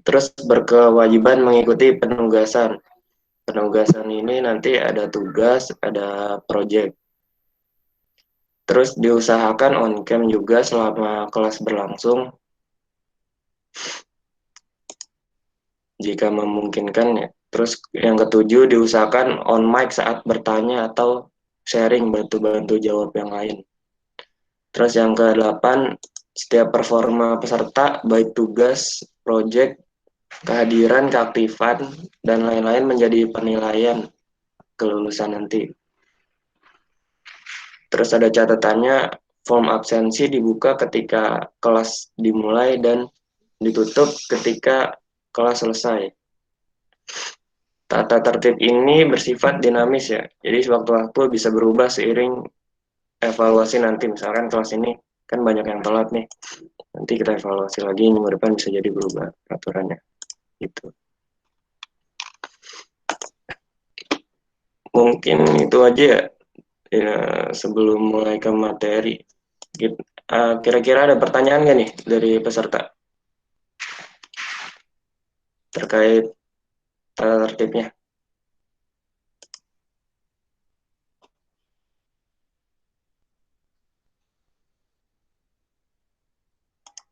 Terus berkewajiban mengikuti penugasan. Penugasan ini nanti ada tugas, ada project. Terus diusahakan on cam juga selama kelas berlangsung jika memungkinkan ya. Terus yang ketujuh diusahakan on mic saat bertanya atau sharing bantu-bantu jawab yang lain. Terus yang ke-8, setiap performa peserta baik tugas, project, kehadiran, keaktifan, dan lain-lain menjadi penilaian kelulusan nanti. Terus ada catatannya, form absensi dibuka ketika kelas dimulai dan ditutup ketika kelas selesai. Tata tertib ini bersifat dinamis ya, jadi sewaktu-waktu bisa berubah seiring evaluasi nanti. Misalkan kelas ini kan banyak yang telat nih, nanti kita evaluasi lagi, minggu depan bisa jadi berubah peraturannya. Gitu. Mungkin itu aja ya, sebelum mulai ke materi. Kira-kira ada pertanyaan nggak nih dari peserta terkait tata tertibnya?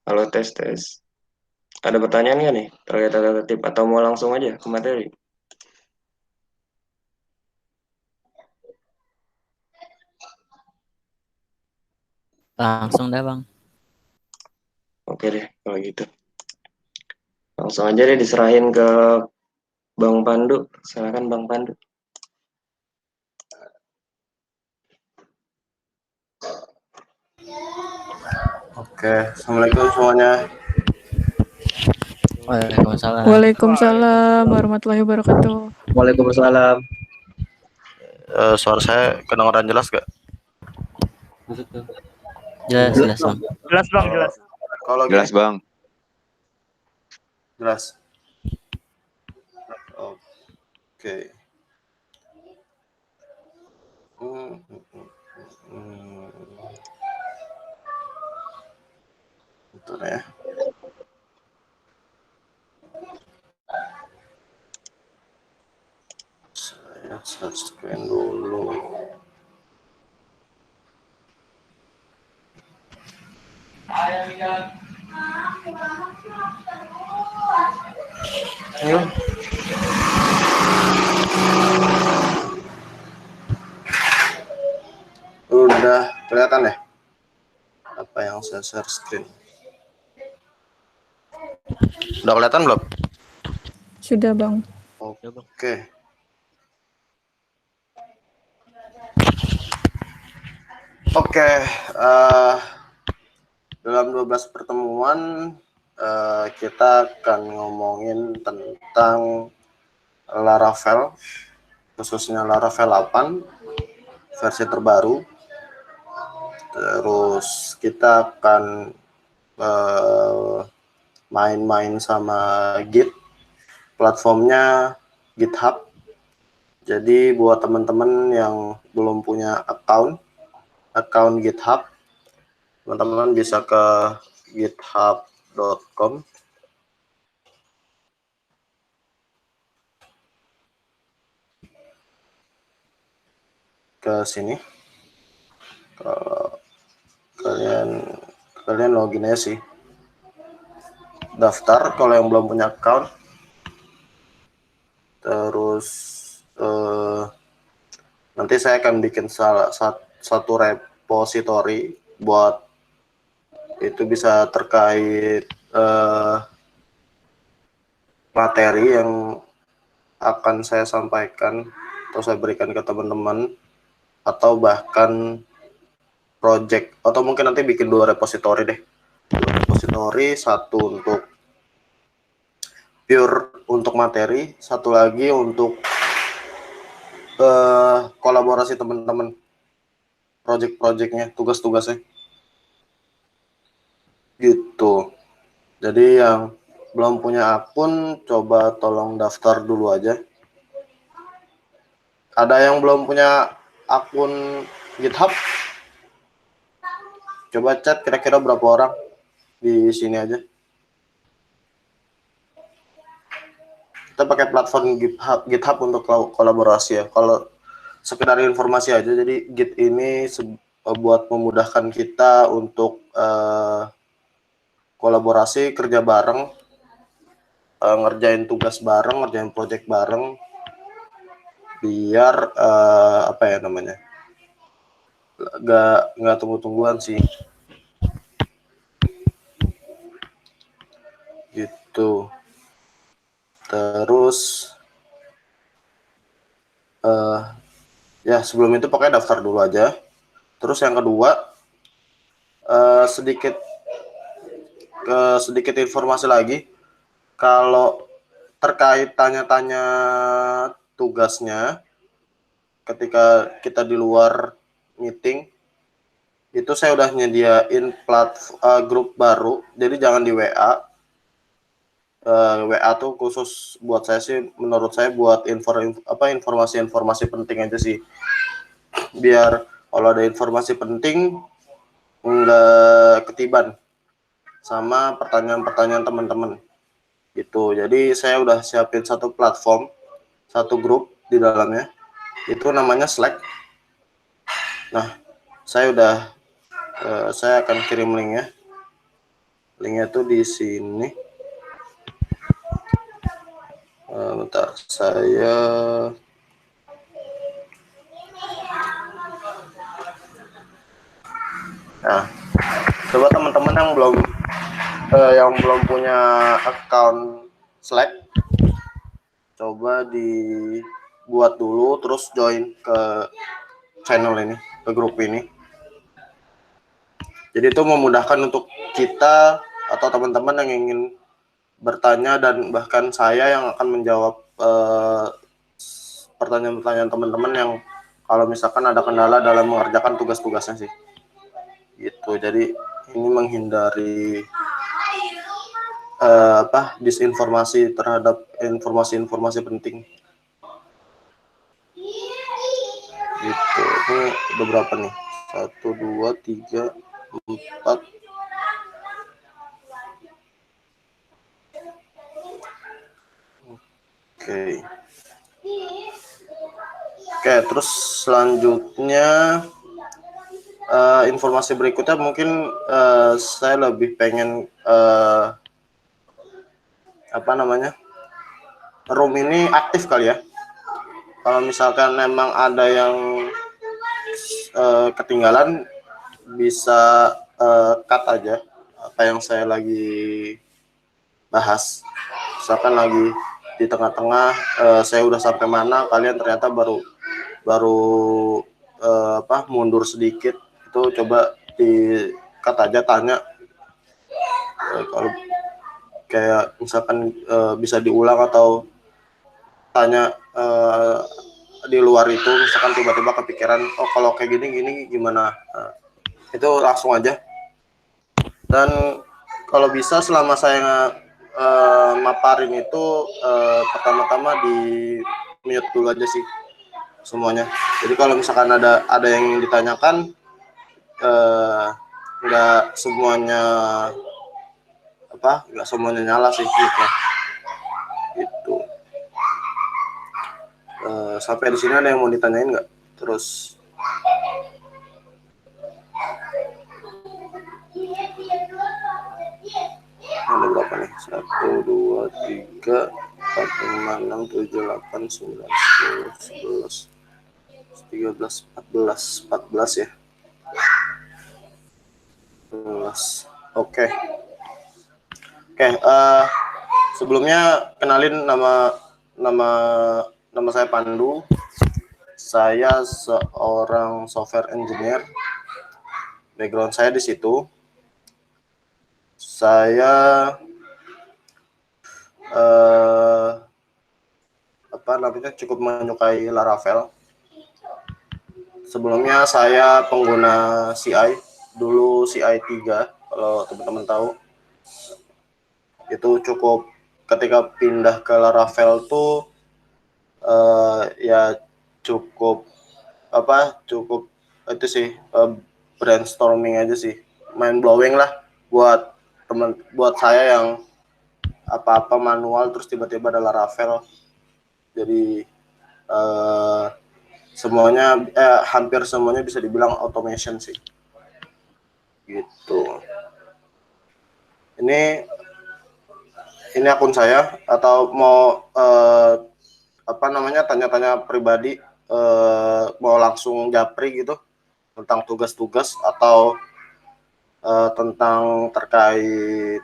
Halo, tes. Ada pertanyaan nggak nih terkait tata tertib atau mau langsung aja ke materi? Langsung deh Bang. Oke deh kalau gitu. Langsung aja deh diserahin ke Bang Pandu. Silakan Bang Pandu. Oke, assalamualaikum semuanya. Waalaikumsalam. Waalaikumsalam warahmatullahi wabarakatuh. Waalaikumsalam. Suara saya kedengaran jelas gak? Jelas Bang. Jelas Bang, jelas. Kalau Jelas Bang. Jelas. Oke. Bentar ya. Saya share screen dulu. Ayo. Udah kelihatan ya? Apa yang saya share screen? Udah kelihatan belum? Sudah Bang. Oke. Oke, dalam 12 pertemuan kita akan ngomongin tentang Laravel, khususnya Laravel 8 versi terbaru. Terus kita akan main-main sama Git, platformnya GitHub. Jadi buat teman-teman yang belum punya account GitHub, teman-teman bisa ke github.com. Ke sini. Kalau kalian login aja sih. Daftar kalau yang belum punya account. Terus nanti saya akan bikin satu repository buat itu bisa terkait materi yang akan saya sampaikan atau saya berikan ke teman-teman, atau bahkan project, atau mungkin nanti bikin 2 repository deh. 2 repository, satu untuk pure untuk materi, satu lagi untuk kolaborasi teman-teman, project-projectnya, tugas-tugasnya gitu. Jadi yang belum punya akun coba tolong daftar dulu aja. Ada yang belum punya akun GitHub? Coba chat kira-kira berapa orang di sini aja. kita pakai platform GitHub untuk kolaborasi ya. Kalau sekedar informasi aja, jadi Git ini buat memudahkan kita untuk kolaborasi, kerja bareng, ngerjain tugas bareng, ngerjain project bareng, biar apa ya namanya, nggak tunggu-tungguan sih, gitu. Terus ya sebelum itu pokoknya daftar dulu aja. Terus yang kedua, sedikit informasi lagi, kalau terkait tanya-tanya tugasnya ketika kita di luar meeting, itu saya udah nyediain grup baru, jadi jangan di WA. WA tuh khusus buat saya sih, menurut saya buat informasi-informasi penting aja sih, biar kalau ada informasi penting nggak ketiban sama pertanyaan-pertanyaan teman-teman gitu. Jadi saya udah siapin satu platform, satu grup di dalamnya, itu namanya Slack. Nah, saya akan kirim linknya. Linknya tuh di sini. Bentar, nah, coba teman-teman yang belum punya account Slack, coba dibuat dulu, terus join ke channel ini, ke grup ini. Jadi itu memudahkan untuk kita atau teman-teman yang ingin bertanya, dan bahkan saya yang akan menjawab pertanyaan-pertanyaan teman-teman yang kalau misalkan ada kendala dalam mengerjakan tugas-tugasnya sih. Gitu. Jadi ini menghindari disinformasi terhadap informasi-informasi penting. Gitu. Ini udah berapa nih? 1, 2, 3, 4. Oke, terus selanjutnya informasi berikutnya mungkin saya lebih pengen room ini aktif kali ya. Kalau misalkan memang ada yang ketinggalan, bisa cut aja apa yang saya lagi bahas. Misalkan lagi di tengah-tengah saya udah sampai mana, kalian ternyata baru mundur sedikit, itu coba di cut aja, tanya kalau kayak misalkan bisa diulang, atau tanya di luar itu, misalkan tiba-tiba kepikiran, oh kalau kayak gini gimana, itu langsung aja. Dan kalau bisa selama saya maparin itu pertama-tama di mute dulu aja sih semuanya. Jadi kalau misalkan ada yang ditanyakan, nggak semuanya nyala sih gitu. Gitu. Sampai di sini ada yang mau ditanyain nggak? Terus ada berapa nih? 1, 2, 3, 4, 5, 6, 7, 8, 9, 10, 11, 13, 14 ya. 14. Oke. Sebelumnya kenalin, nama saya Pandu. Saya seorang software engineer. Background saya di situ. Saya cukup menyukai Laravel. Sebelumnya saya pengguna CI, dulu CI 3 kalau teman-teman tahu. Itu cukup, ketika pindah ke Laravel tuh ya cukup itu sih, brainstorming aja sih, mind blowing lah buat saya yang apa-apa manual terus tiba-tiba ada Laravel. Jadi hampir semuanya bisa dibilang automation sih. Gitu. Ini akun saya, atau mau tanya-tanya pribadi, mau langsung japri gitu tentang tugas-tugas atau tentang terkait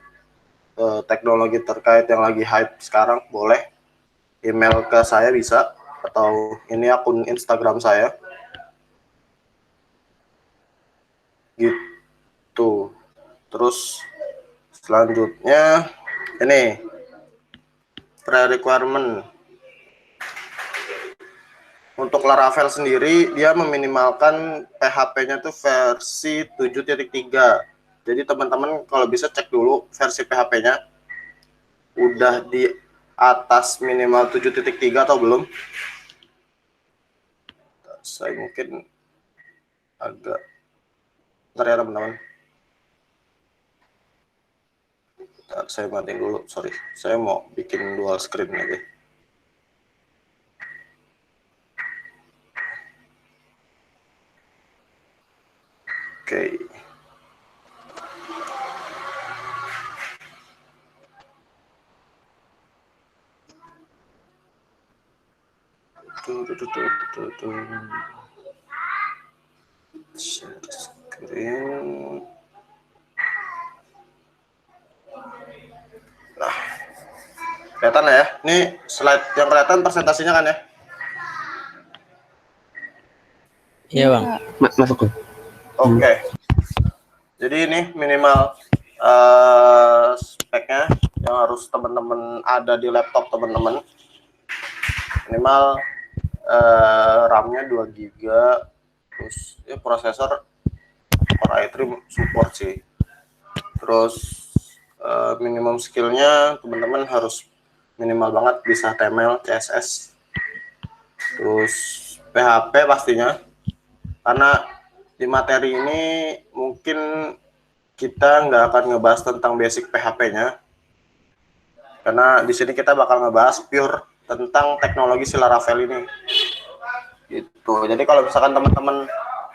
teknologi terkait yang lagi hype sekarang, boleh email ke saya bisa, atau ini akun Instagram saya gitu. Terus selanjutnya ini pre-requirement. Untuk Laravel sendiri dia meminimalkan PHP-nya tuh versi 7.3. Jadi teman-teman kalau bisa cek dulu versi PHP-nya udah di atas minimal 7.3 atau belum. Saya mungkin agak bentar ya teman-teman. Saya matiin dulu, sorry. Saya mau bikin dual screen aja. Oke. Share screen. Nah, kelihatan ya? Ini slide yang kelihatan presentasinya kan ya? Iya bang. Masuk tuh. Oke. Jadi ini minimal speknya yang harus teman-teman ada di laptop teman-teman. Minimal RAM-nya 2 GB, terus ya prosesor Core i3 support sih. Terus minimum skillnya teman-teman harus minimal banget bisa HTML, CSS, terus PHP pastinya, karena di materi ini mungkin kita nggak akan ngebahas tentang basic PHP-nya, karena di sini kita bakal ngebahas pure tentang teknologi si Laravel ini. Gitu. Jadi kalau misalkan teman-teman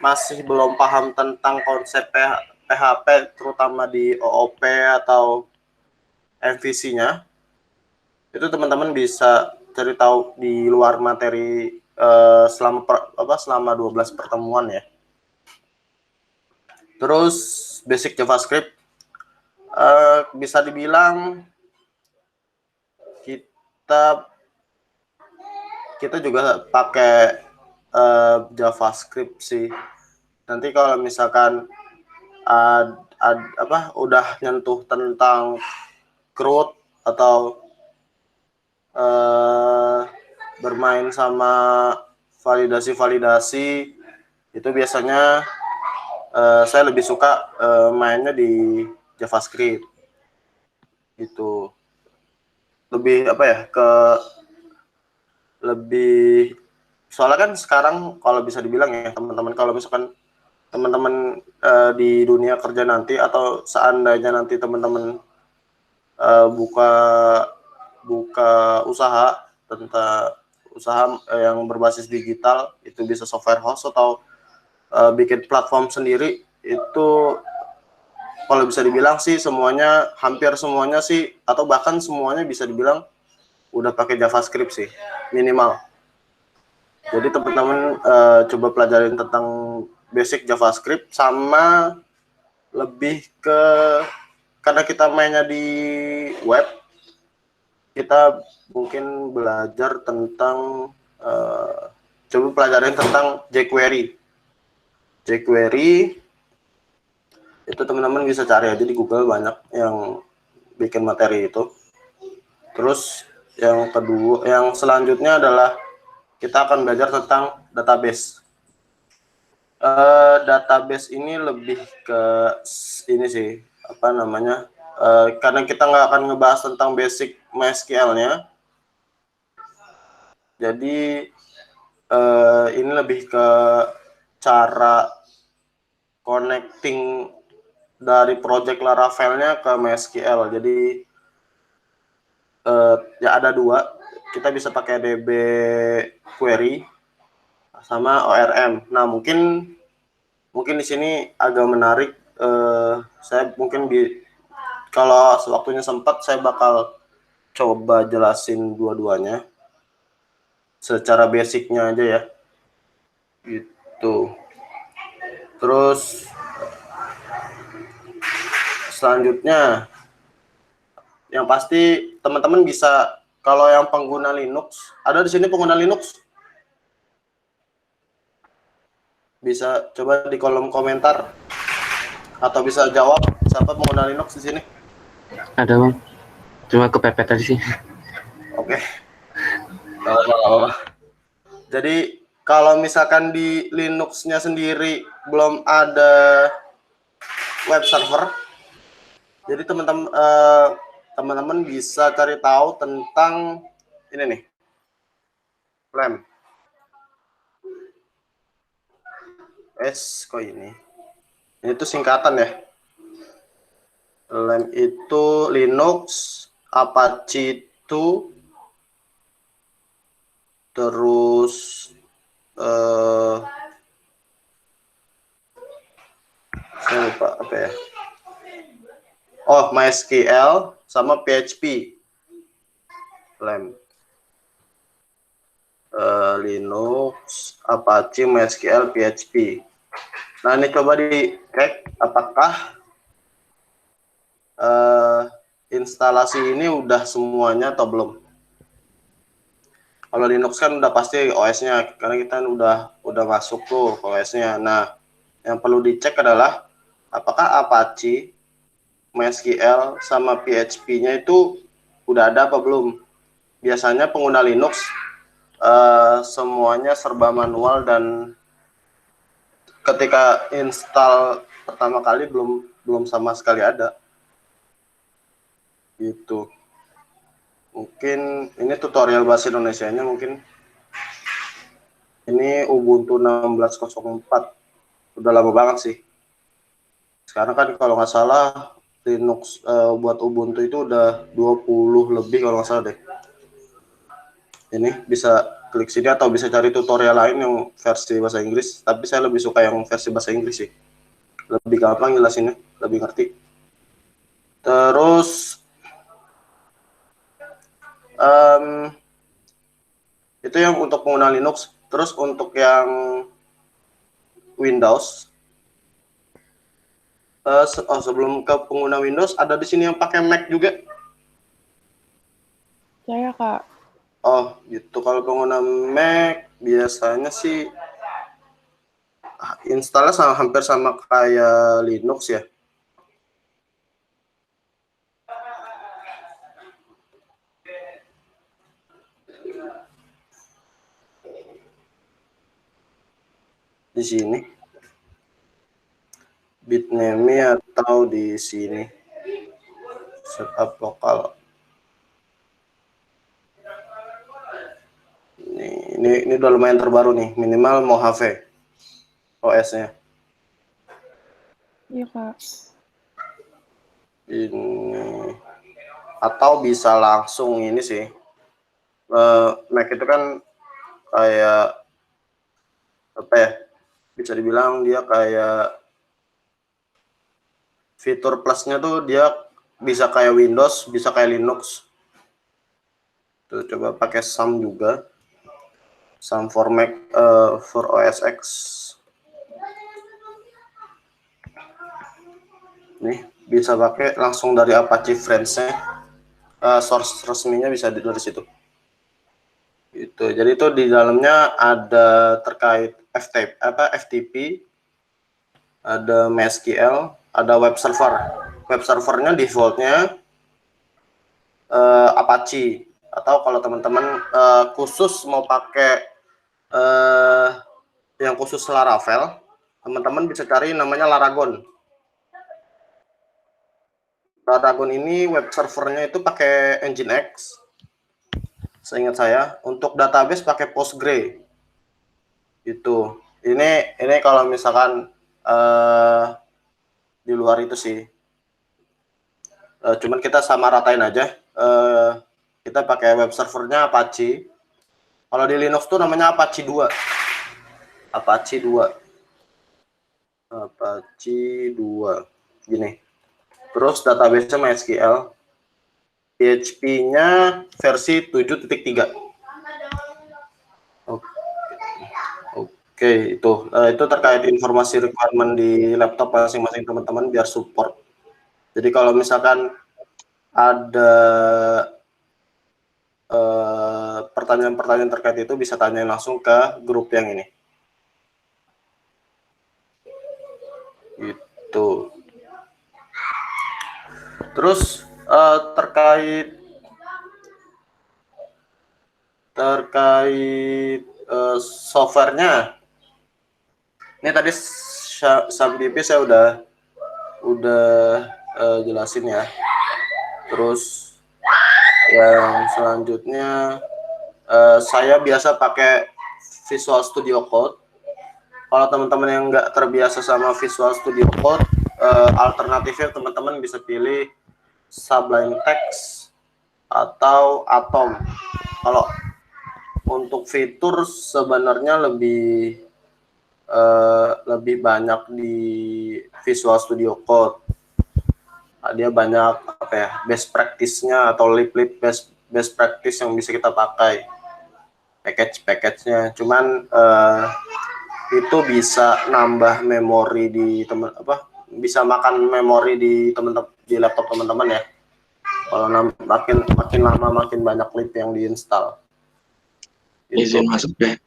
masih belum paham tentang konsep PHP, terutama di OOP atau MVC-nya, itu teman-teman bisa cari tahu di luar materi selama 12 pertemuan ya. Terus basic JavaScript, bisa dibilang kita juga pakai JavaScript sih. Nanti kalau misalkan udah nyentuh tentang CRUD atau bermain sama validasi-validasi, itu biasanya saya lebih suka mainnya di JavaScript gitu. Lebih soalnya kan sekarang kalau bisa dibilang ya teman-teman, kalau misalkan teman-teman di dunia kerja nanti, atau seandainya nanti teman-teman buka usaha yang berbasis digital, itu bisa software house atau bikin platform sendiri, itu kalau bisa dibilang sih hampir semuanya sih, atau bahkan semuanya bisa dibilang udah pakai JavaScript sih minimal. Jadi teman-teman coba pelajarin tentang basic JavaScript, sama lebih ke, karena kita mainnya di web, kita mungkin belajar tentang coba pelajarin tentang jQuery. jQuery itu teman-teman bisa cari aja di Google, banyak yang bikin materi itu. Terus yang selanjutnya adalah kita akan belajar tentang database. Database ini lebih ke ini sih, karena kita nggak akan ngebahas tentang basic MySQL-nya. Jadi ini lebih ke cara connecting dari project Laravel-nya ke MySQL. Jadi Ya ada dua, kita bisa pakai DB query sama ORM. Nah mungkin di sini agak menarik. Saya mungkin kalau sewaktunya sempat saya bakal coba jelasin dua-duanya secara basicnya aja ya, gitu. Terus selanjutnya yang pasti teman-teman bisa, kalau yang pengguna Linux, ada di sini pengguna Linux, bisa coba di kolom komentar atau bisa jawab siapa pengguna Linux di sini. Ada bang, cuma kepepet tadi sih. Oke. Jadi kalau misalkan di Linux-nya sendiri belum ada web server, jadi teman-teman bisa cari tahu tentang ini nih, LAMP. Kok ini tuh singkatan ya. LAMP itu Linux Apache 2, terus saya lupa apa ya. Oh, MySQL sama PHP. LAMP. Linux, Apache, MySQL, PHP. Nah, ini coba dicek apakah instalasi ini udah semuanya atau belum. Kalau Linux kan udah pasti OS-nya, karena kita udah masuk tuh OS-nya. Nah, yang perlu dicek adalah apakah Apache, MySQL, sama PHP-nya itu udah ada apa belum. Biasanya pengguna Linux semuanya serba manual, dan ketika install pertama kali belum sama sekali ada, gitu. Mungkin ini tutorial bahasa Indonesianya, mungkin ini Ubuntu 16.04, udah lama banget sih. Sekarang kan kalau nggak salah Linux buat Ubuntu itu udah 20 lebih kalau nggak salah deh. Ini bisa klik sini atau bisa cari tutorial lain yang versi bahasa Inggris, tapi saya lebih suka yang versi bahasa Inggris sih, lebih gampang jelasinnya, lebih ngerti. Terus itu yang untuk pengguna Linux. Terus untuk yang Windows, sebelum ke pengguna Windows, ada di sini yang pakai Mac juga. Saya Kak. Oh gitu, kalau pengguna Mac biasanya sih installnya hampir sama kayak Linux ya. Di sini bitname atau di sini setup lokal. Ini udah lumayan terbaru nih, minimal Mojave OS-nya. Iya Kak. Ini atau bisa langsung ini sih. Mac itu kan kayak apa ya? Bisa dibilang dia kayak fitur plusnya tuh dia bisa kayak Windows, bisa kayak Linux. Tuh coba pakai SAM juga. SAM for Mac for OS X. Nih bisa pakai langsung dari Apache Friends-nya. Source resminya bisa dari situ. Itu. Jadi itu di dalamnya ada terkait FTP, ada MySQL, ada web server. Web servernya defaultnya Apache, atau kalau teman-teman khusus mau pakai yang khusus Laravel, teman-teman bisa cari namanya Laragon. Laragon ini web servernya itu pakai Nginx, seingat saya. Untuk database pakai Postgre. Itu. Ini kalau misalkan di luar itu sih. Cuman kita sama ratain aja. kita pakai web servernya Apache. Kalau di Linux tuh namanya Apache 2. Apache 2. Apache 2. Gini. Terus database-nya MySQL. PHP-nya versi 7.3. Oke, itu terkait informasi requirement di laptop masing-masing teman-teman biar support. Jadi kalau misalkan ada pertanyaan-pertanyaan terkait itu bisa tanya langsung ke grup yang ini. Gitu. Terus terkait softwarenya, ini tadi SubDP saya udah jelasin ya. Terus yang selanjutnya saya biasa pakai Visual Studio Code. Kalau teman-teman yang nggak terbiasa sama Visual Studio Code, alternatifnya teman-teman bisa pilih Sublime Text atau Atom. Kalau untuk fitur sebenarnya lebih banyak di Visual Studio Code. Dia banyak best practice-nya atau lip best practice yang bisa kita pakai, package-nya. Cuman itu bisa nambah memori bisa makan memori di laptop teman-teman ya. Kalau makin lama makin banyak lip yang diinstal. Izin masuk deh.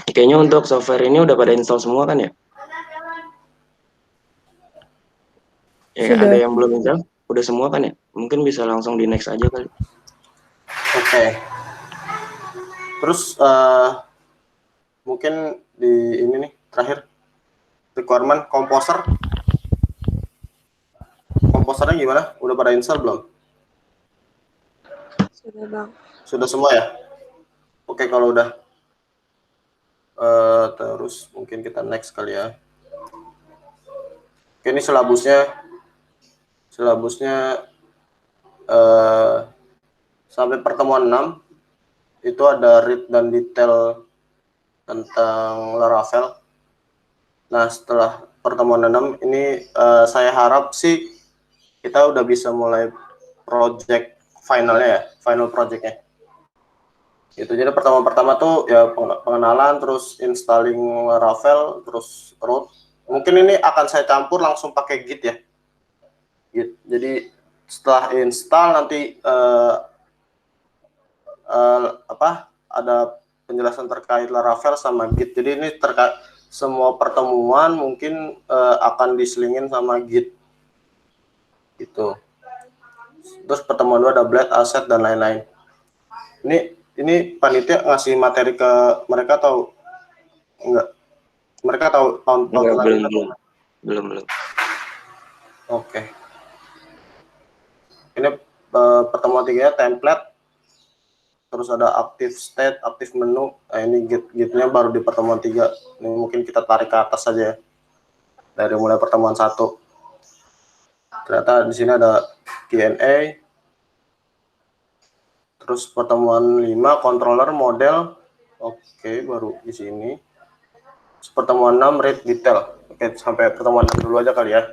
Kayaknya untuk software ini udah pada install semua kan ya? Sudah. Ada yang belum install? Udah semua kan ya? Mungkin bisa langsung di next aja kali. Oke. Terus mungkin di ini nih terakhir requirement komposernya gimana? Udah pada install belum? Sudah Bang. Sudah semua ya? Oke, kalau udah terus mungkin kita next kali ya. Oke, ini silabusnya sampai pertemuan 6 itu ada read dan detail tentang Laravel. Nah, setelah pertemuan 6 ini saya harap sih kita udah bisa mulai project finalnya ya, final projectnya. Itu jadi pertama tuh ya pengenalan, terus installing Laravel, terus root. Mungkin ini akan saya campur langsung pakai Git ya. Git. Jadi setelah install nanti ada penjelasan terkait Laravel sama Git. Jadi ini terkait semua pertemuan mungkin akan diselingin sama Git. Gitu. Terus pertemuan 2 ada blade, asset dan lain-lain. Ini panitia ngasih materi ke mereka atau enggak? Mereka tahu belum. Oke. Ini pertemuan 3 template. Terus ada active state, active menu. Nah, ini git-nya baru di pertemuan 3. Ini mungkin kita tarik ke atas saja ya. Dari mulai pertemuan 1. Ternyata di sini ada Q&A. Terus pertemuan 5 controller model. Oke, baru di sini. Terus pertemuan 6 read detail. Oke, sampai pertemuan 6 dulu aja kali ya.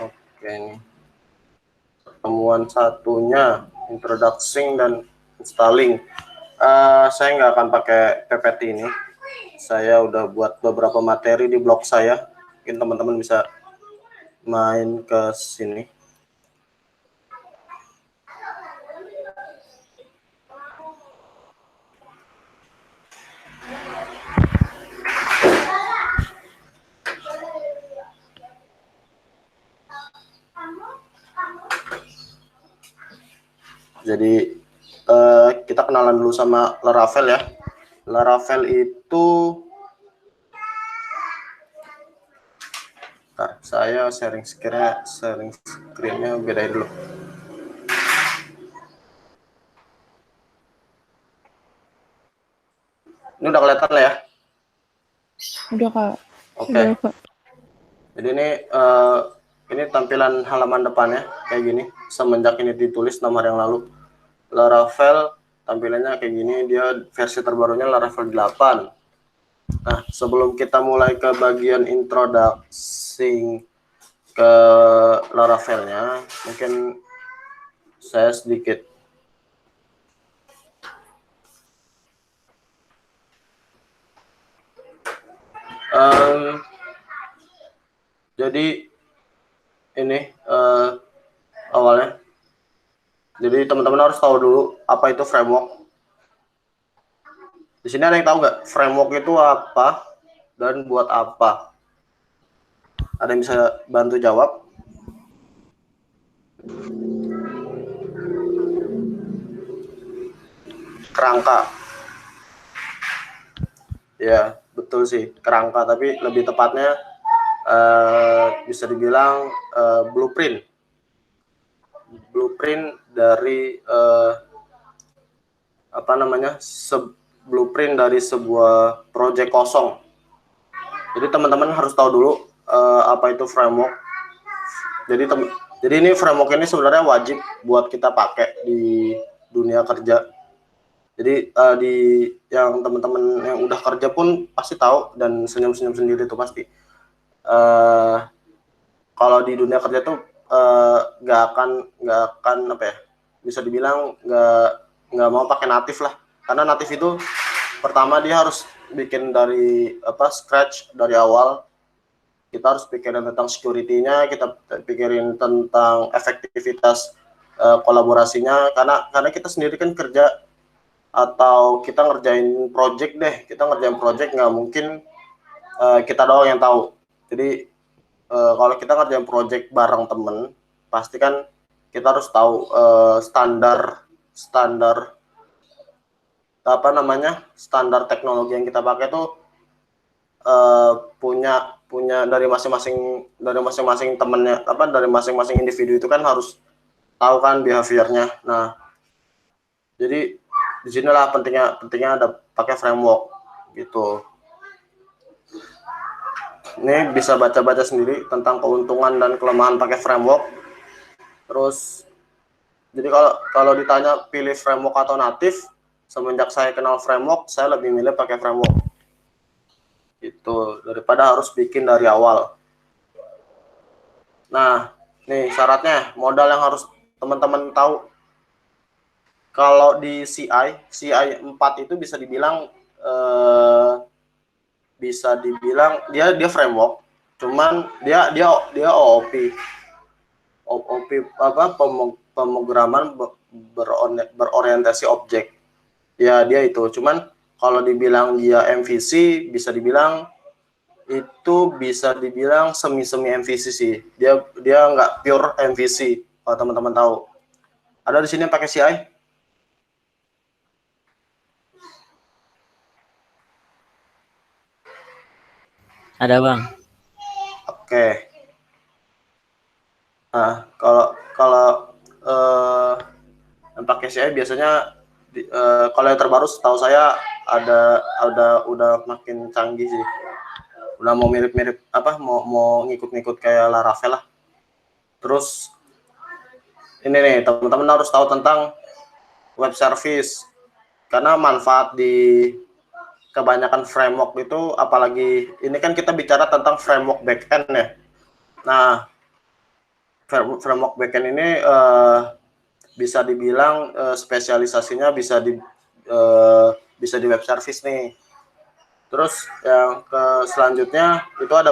Oke, ini. Pertemuan satunya introducing dan installing. Saya nggak akan pakai PPT ini. Saya udah buat beberapa materi di blog saya. Mungkin teman-teman bisa main ke sini. Jadi kita kenalan dulu sama Laravel ya. Laravel itu saya sharing screen-nya bedain dulu. Ini udah kelihatan lah ya? Udah Kak. Oke. Udah Kak. Jadi ini Ini tampilan halaman depannya kayak gini. Semenjak ini ditulis 6 hari yang lalu. Laravel tampilannya kayak gini. Dia versi terbarunya Laravel 8. Nah, sebelum kita mulai ke bagian introducing ke Laravelnya, mungkin saya sedikit jadi ini awalnya. Jadi teman-teman harus tahu dulu apa itu framework. Di sini ada yang tahu nggak framework itu apa dan buat apa? Ada yang bisa bantu jawab? Kerangka. Ya, betul sih, kerangka, tapi lebih tepatnya bisa dibilang blueprint. Blueprint dari blueprint dari sebuah project kosong. Jadi teman-teman harus tahu dulu apa itu framework. Jadi ini framework ini sebenarnya wajib buat kita pakai di dunia kerja. Jadi di yang teman-teman yang udah kerja pun pasti tahu dan senyum-senyum sendiri tuh pasti. Kalau di dunia kerja tuh nggak akan apa ya, bisa dibilang nggak mau pakai natif lah, karena natif itu pertama dia harus bikin dari scratch dari awal. Kita harus pikirin tentang security-nya, kita pikirin tentang efektivitas kolaborasinya, karena kita sendiri kan kerja atau kita ngerjain project nggak mungkin kita doang yang tahu. Jadi kalau kita ngerjain project bareng temen, pasti kan kita harus tahu standar teknologi yang kita pakai tuh punya dari masing-masing temennya, dari masing-masing individu itu kan harus tahu kan behaviornya. Nah, jadi disinilah pentingnya ada pakai framework gitu. Ini bisa baca-baca sendiri tentang keuntungan dan kelemahan pakai framework. Terus, jadi kalau ditanya pilih framework atau natif, semenjak saya kenal framework, saya lebih milih pakai framework. Itu daripada harus bikin dari awal. Nah, nih syaratnya, modal yang harus teman-teman tahu. Kalau di CI 4 itu bisa dibilang dia framework, cuman dia OOP pemrograman berorientasi objek. Ya, dia itu. Cuman kalau dibilang dia MVC, bisa dibilang semi MVC sih. Dia nggak pure MVC, kalau teman-teman tahu. Ada di sini yang pakai CI? Ada, Bang. Oke. Nah, kalau yang pakai CI biasanya kalau yang terbaru setahu saya udah makin canggih sih. Udah mau mirip-mirip mau ngikut-ngikut kayak Laravel lah. Terus ini nih, teman-teman harus tahu tentang web service, karena manfaat di kebanyakan framework itu, apalagi ini kan kita bicara tentang framework backend ya. Nah, framework backend ini bisa dibilang spesialisasinya bisa di web service nih. Terus yang selanjutnya itu ada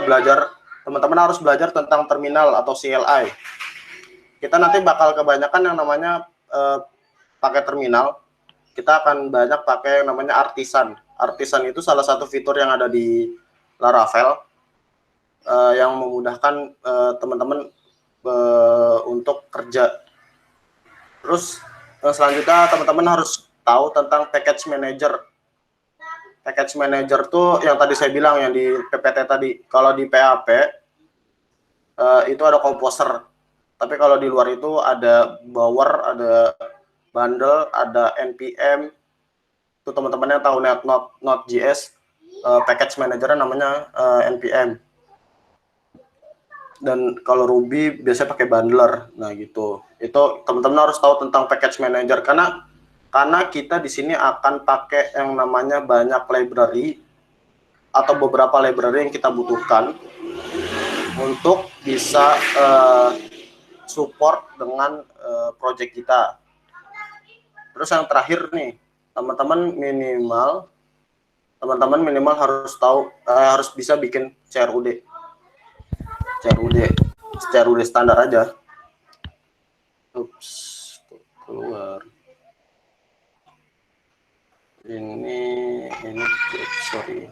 teman-teman harus belajar tentang terminal atau CLI. Kita nanti bakal kebanyakan yang namanya pakai terminal. Kita akan banyak pakai yang namanya artisan. Artisan itu salah satu fitur yang ada di Laravel yang memudahkan teman-teman untuk kerja. Terus selanjutnya teman-teman harus tahu tentang package manager. Package manager tuh yang tadi saya bilang, yang di PPT tadi. Kalau di PHP itu ada composer, tapi kalau di luar itu ada bower, ada bundle, ada npm. Itu teman-teman yang tahu Node.js, package manager namanya npm. Dan kalau Ruby biasanya pakai bundler. Nah, gitu. Itu teman-teman harus tahu tentang package manager karena kita di sini akan pakai yang namanya banyak library atau beberapa library yang kita butuhkan untuk bisa support dengan project kita. Terus yang terakhir nih, teman-teman minimal harus tahu harus bisa bikin CRUD standar aja. Ups, keluar. Ini sorry.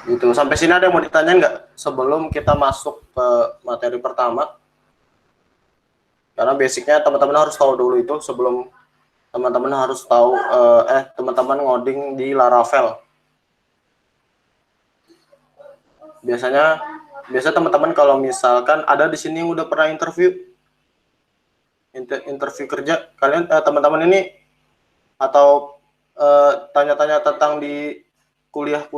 Gitu. Sampai sini ada yang mau ditanya nggak sebelum kita masuk ke materi pertama? Karena basicnya teman-teman harus tahu dulu itu sebelum teman-teman harus tahu teman-teman ngoding di Laravel. Biasanya teman-teman kalau misalkan ada di sini yang udah pernah interview kerja, kalian teman-teman ini atau tanya-tanya tentang di kuliah.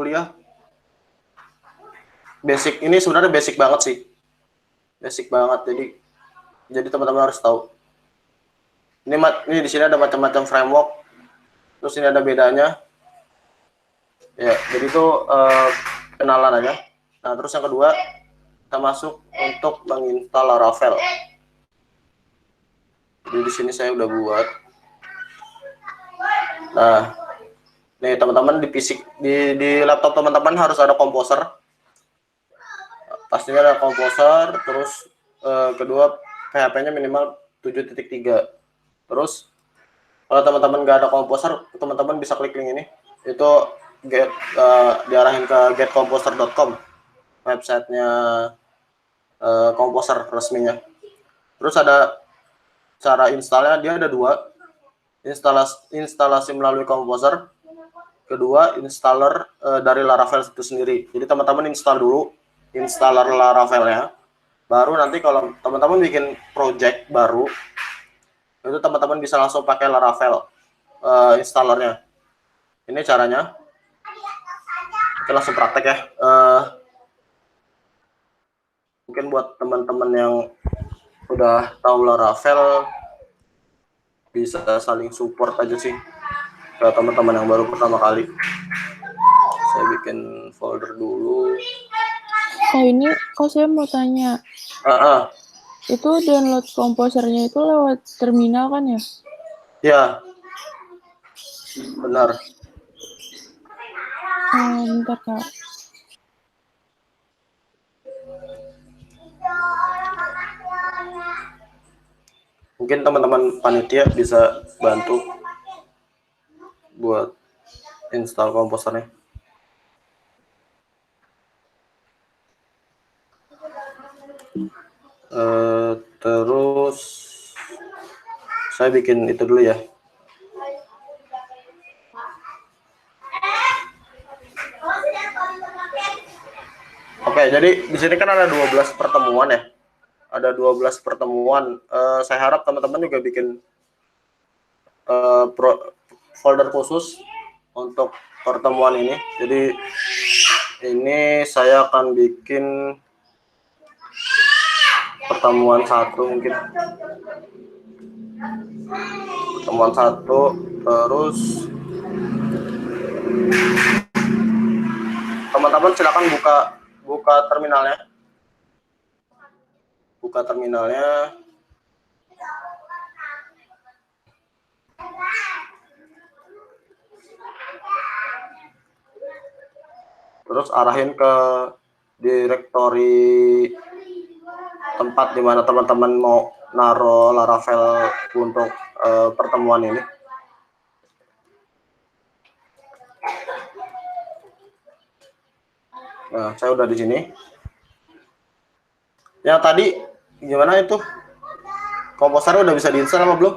Basic ini sebenarnya basic banget sih. Basic banget. Jadi teman-teman harus tahu. Ini di sini ada macam-macam framework. Terus ini ada bedanya. Ya, jadi itu kenalan aja. Nah, terus yang kedua kita masuk untuk menginstal Laravel. Jadi di sini saya udah buat. Nah, nih teman-teman di laptop teman-teman harus ada komposer. Pastinya ada komposer, terus kedua PHP-nya minimal 7.3. Terus kalau teman-teman nggak ada komposer, teman-teman bisa klik link ini. Itu diarahin ke getcomposer.com, websitenya komposer resminya. Terus ada cara installnya, dia ada dua, instalasi melalui komposer, kedua installer dari Laravel itu sendiri. Jadi teman-teman install dulu installer Laravelnya, baru nanti kalau teman-teman bikin project baru, itu teman-teman bisa langsung pakai Laravel installernya. Ini caranya. Kita langsung praktek ya. Mungkin buat teman-teman yang udah tahu Laravel bisa saling support aja sih ke teman-teman yang baru pertama kali. Saya bikin folder dulu. Ini saya mau tanya. Itu download komposernya itu lewat terminal kan ya? Ya, benar. Bentar Kak. Mungkin teman-teman panitia bisa bantu buat install komposernya. Terus saya bikin itu dulu ya. Oke, jadi di sini kan ada 12 pertemuan ya. Ada 12 pertemuan. Saya harap teman-teman juga bikin folder khusus untuk pertemuan ini. Jadi ini saya akan bikin pertemuan 1 mungkin. Pertemuan 1, terus teman-teman silakan buka terminalnya. Buka terminalnya. Terus arahin ke direktori tempat di mana teman-teman mau naruh Laravel untuk pertemuan ini. Nah, saya udah di sini. Yang tadi gimana itu? Komposernya udah bisa diinstal apa belum?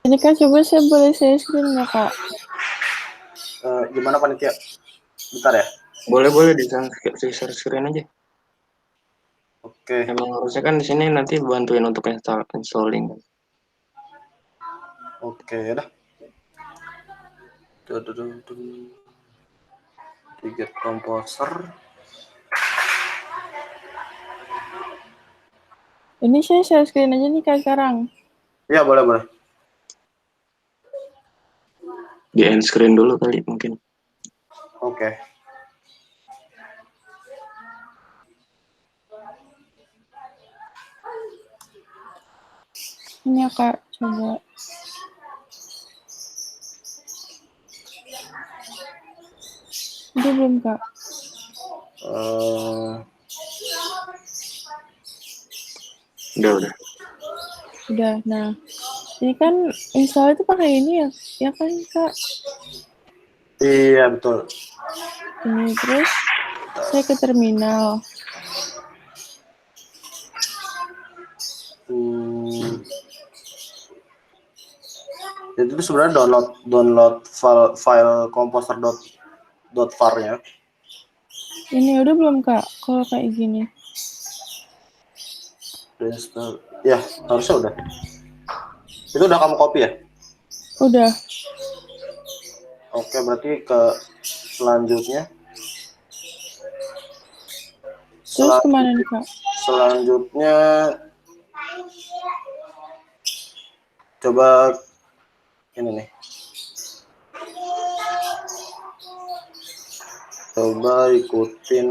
Ini Kak, coba saya boleh share screen nggak Kak? Gimana panitia? Bentar ya. Boleh di share screen aja. Oke. Emang harusnya kan di sini nanti bantuin untuk installing. Oke, dah. Get Composer. Ini saya share screen aja nih Kak sekarang. Ya, boleh. Di end screen dulu kali mungkin. Oke. Ini ya Kak, coba. Udah belum Kak? Udah. Udah. Nah, ini kan install itu pakai ini ya kan Kak? Iya, betul. Ini terus saya ke terminal. Itu sebenarnya download file composer.var-nya. Ini udah belum Kak? Kalau kayak gini. Ya, harusnya udah. Itu udah kamu copy ya? Udah. Oke, berarti ke selanjutnya. Terus kemana nih Kak? Selanjutnya coba ini nih. Coba ikutin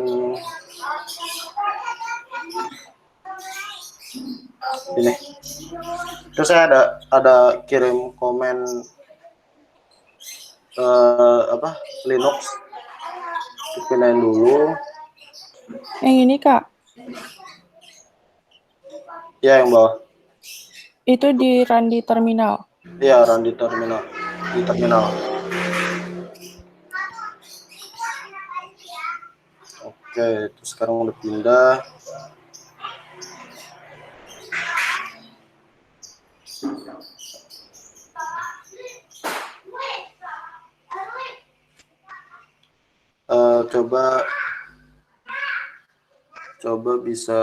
ini. Terus saya ada kirim komen Linux. Pindahin dulu. Yang ini Kak? Ya, yang bawah. Itu di run di terminal. Iya, run di terminal. Oke, itu sekarang udah pindah. Coba bisa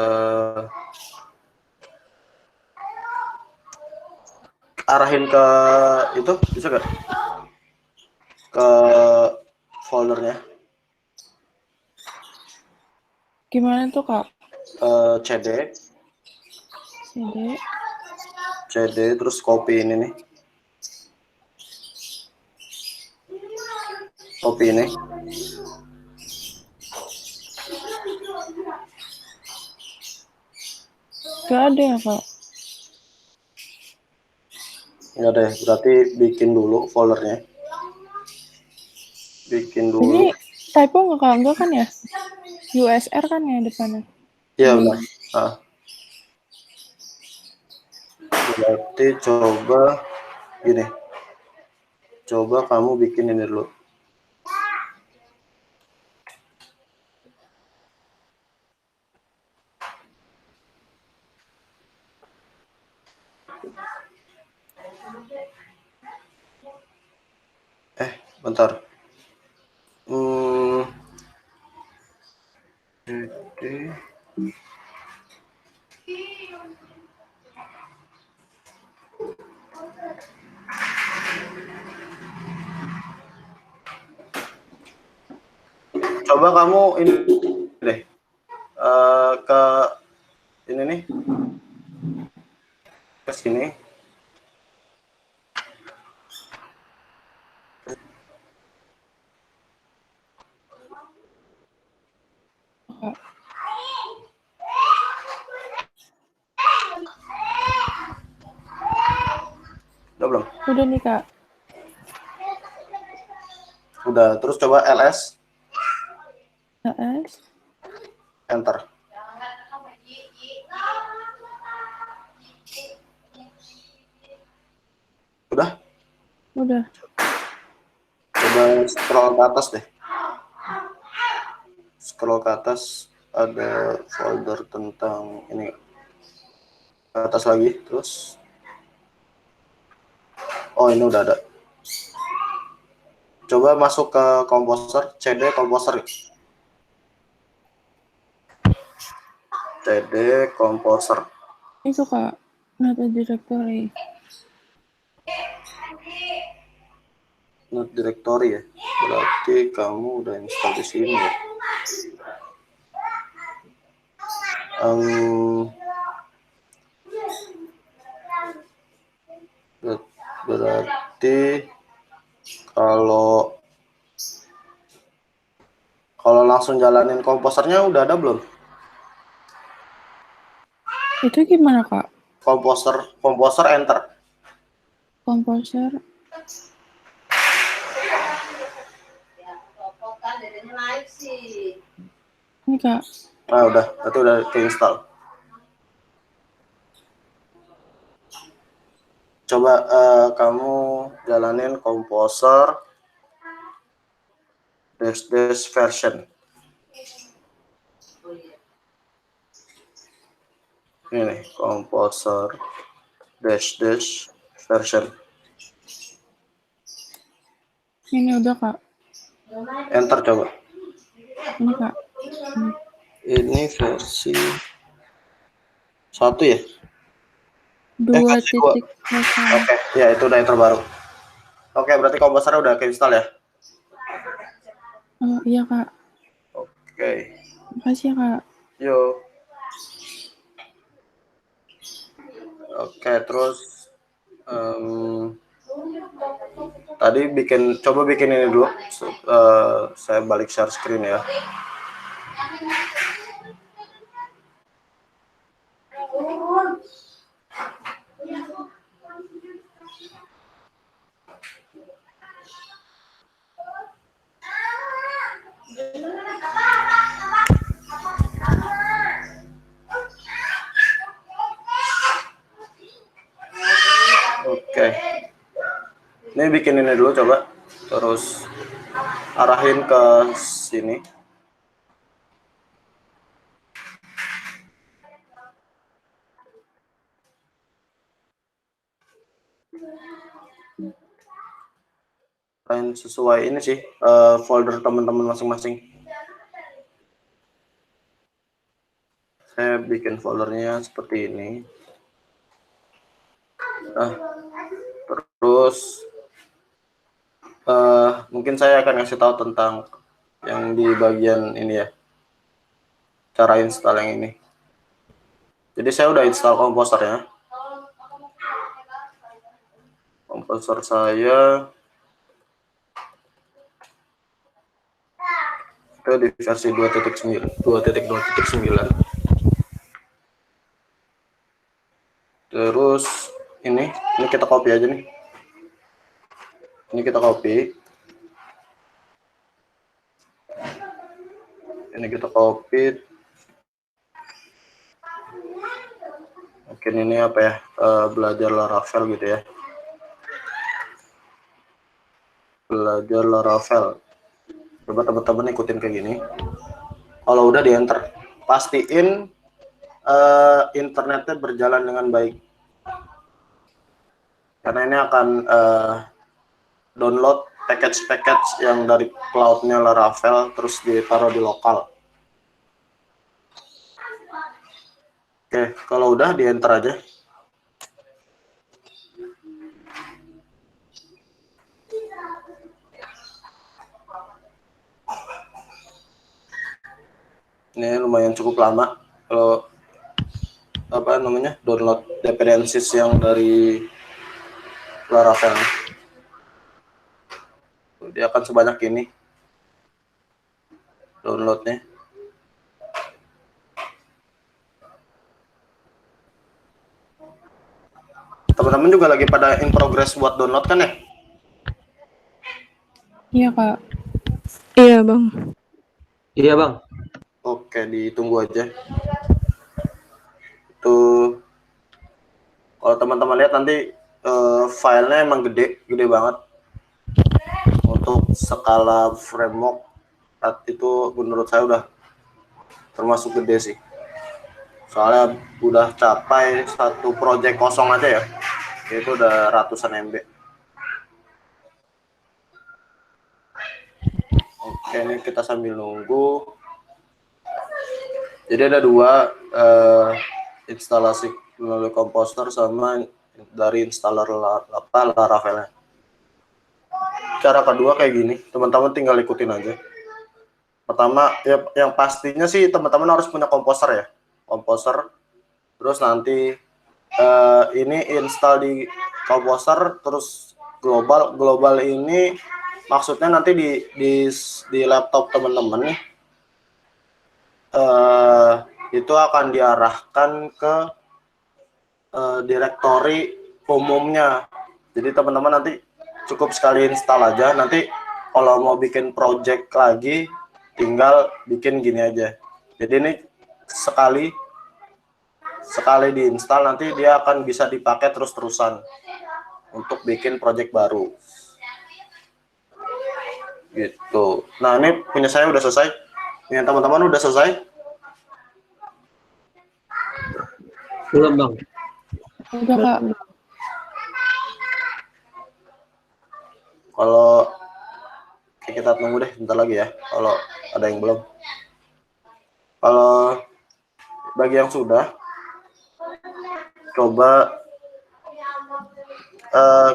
arahin ke itu, bisa gak? Ke foldernya. Gimana tuh Kak? CD CD. terus copy ini nih. Copy ini. Gak ada ya Kak? Enggak deh, berarti bikin dulu foldernya. Bikin dulu. Ini typo nggak Kak? Enggak kan ya? USR kan ya depannya? Iya, benar. Berarti coba gini. Coba kamu bikin ini dulu. Bentar. Coba kamu ini deh. Ke ini nih. Ke sini. Udah belum? Udah nih Kak. Udah, terus coba ls, enter. Udah? Udah. Coba scroll ke atas deh. Scroll ke atas, ada folder tentang ini. Ke atas lagi, terus. Oh, ini udah ada. Coba masuk ke Composer, CD Composer. CD Composer. Itu Kak. Not a directory. Not directory ya. Berarti kamu udah install di sini ya. Berarti kalau langsung jalanin komposernya udah ada belum? Itu gimana, Kak? Komposer enter. Komposer. Ini, Kak. Nah, udah, berarti udah keinstall. Coba kamu jalanin komposer dash version. Ini nih, komposer dash version. Ini udah, Kak. Enter coba. Ini, Kak. Ini versi 1 ya? 2.0. Oke, ya itu udah yang terbaru. Oke, berarti komposernya udah keinstall ya? Oh, iya, Kak. Oke. Makasih ya, Kak. Yuk. Oke, terus tadi coba bikin ini dulu. Saya balik share screen ya. Oke. Ini bikin ini dulu coba. Terus arahin ke sini. Sesuai ini sih folder teman-teman masing-masing. Saya bikin foldernya seperti ini. Nah, terus mungkin saya akan kasih tahu tentang yang di bagian ini ya, cara install yang ini. Jadi saya udah install komposernya. Komposer saya itu di versi 2.2.9. Terus ini kita copy aja nih. Ini kita copy. Ini kita copy. Mungkin ini apa ya? Belajar Laravel gitu ya. Belajar Laravel. Coba teman-teman ikutin kayak gini. Kalau udah di enter, pastiin internetnya berjalan dengan baik. Karena ini akan download package-package yang dari cloud-nya Laravel terus ditaruh di lokal. Oke, kalau udah di enter aja. Ini lumayan cukup lama kalau apa namanya download dependencies yang dari Laravel. Dia akan sebanyak ini downloadnya. Teman-teman juga lagi pada in progress buat download kan ya? Iya, Kak. Iya, Bang. Iya, Bang. Oke, ditunggu aja. Itu kalau teman-teman lihat nanti filenya emang gede banget. Untuk skala framework itu menurut saya udah termasuk gede sih. Soalnya udah capai satu project kosong aja ya. Itu udah ratusan MB. Oke, ini kita sambil nunggu. Jadi ada dua instalasi melalui Composer sama dari installer Laravel. cara kedua kayak gini, teman-teman tinggal ikutin aja. Pertama, ya yang pastinya sih teman-teman harus punya komposer ya, komposer. Terus nanti ini install di komposer, terus global ini maksudnya nanti di laptop teman-teman nih itu akan diarahkan ke direktori umumnya. Jadi teman-teman nanti cukup sekali install aja, nanti kalau mau bikin project lagi tinggal bikin gini aja. Jadi ini sekali diinstal nanti dia akan bisa dipakai terus-terusan untuk bikin project baru gitu. Nah ini punya saya udah selesai, punya teman-teman udah selesai. Belum bang. Udah Kak. Kalau kita tunggu deh bentar lagi ya kalau ada yang belum. Kalau bagi yang sudah, coba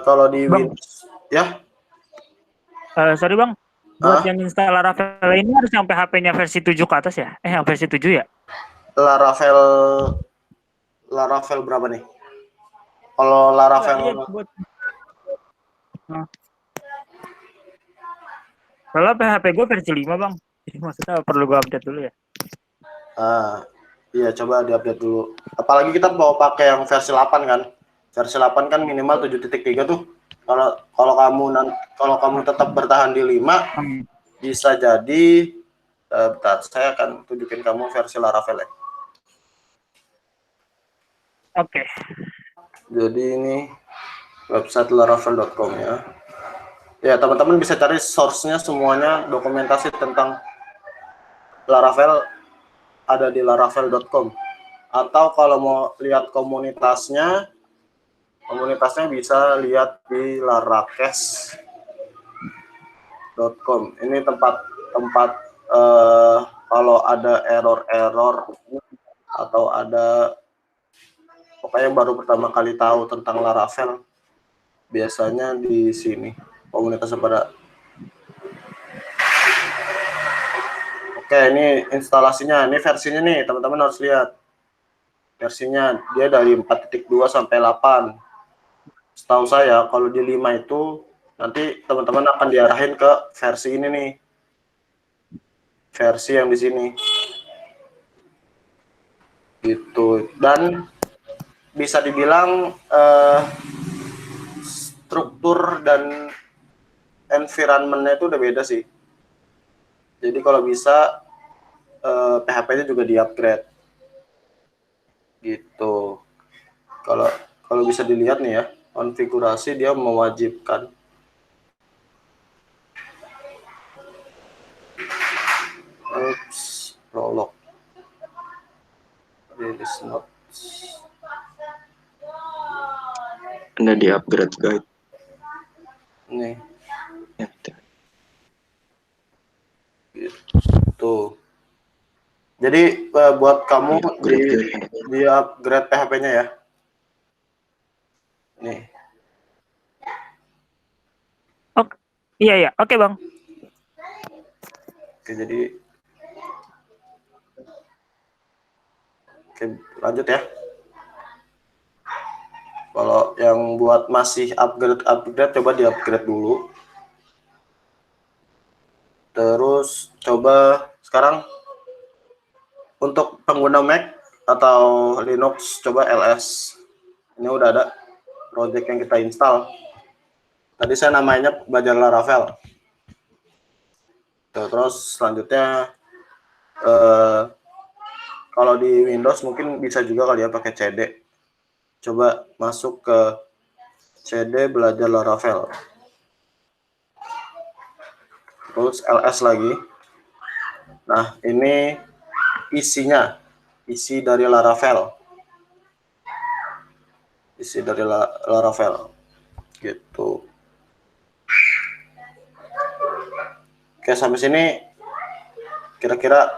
kalau di Bang. Windows ya. Sorry bang, buat yang install Laravel ini harus sampai HP-nya versi 7 ke atas ya? Yang versi 7 ya? Laravel berapa nih? Kalau Laravel Iya, buat... Kalau HP gue versi 5 bang, jadi maksudnya perlu gue update dulu ya? Iya coba diupdate dulu. Apalagi kita mau pakai yang versi 8 kan? Versi 8 kan minimal 7.3 tuh. Kalau kamu tetap bertahan di 5, bisa jadi bentar, saya akan tunjukin kamu versi Laravel ya. Oke. Jadi ini website laravel.com ya. Ya teman-teman bisa cari source-nya semuanya, dokumentasi tentang Laravel ada di laravel.com. Atau kalau mau lihat komunitasnya bisa lihat di larakes.com. Ini tempat kalau ada error atau ada pokoknya baru pertama kali tahu tentang Laravel, biasanya di sini komunitasnya pada. Oke, ini instalasinya, ini versinya nih teman-teman harus lihat versinya, dia dari 4.2 sampai 8. Setahu saya kalau di 5 itu nanti teman-teman akan diarahin ke versi ini nih, versi yang di sini gitu. Dan bisa dibilang struktur dan environment-nya itu udah beda sih. Jadi kalau bisa PHP-nya juga di-upgrade gitu. Kalau bisa dilihat nih ya, konfigurasi dia mewajibkan prolog release notes. Ada di upgrade guide. Nih. Ya, gitu. Jadi buat kamu di upgrade PHP-nya ya. Nih. Oke, iya, oke bang. Oke, jadi lanjut ya. Kalau yang buat masih upgrade coba di upgrade dulu. Terus coba sekarang untuk pengguna Mac atau Linux coba ls. Ini udah ada project yang kita install. Tadi saya namanya belajar Laravel. Terus selanjutnya kalau di Windows mungkin bisa juga kali ya pakai CD. Coba masuk ke CD belajar Laravel. Terus ls lagi. Nah, ini isinya, isi dari Laravel. Isi dari Laravel. Gitu. Oke, sampai sini kira-kira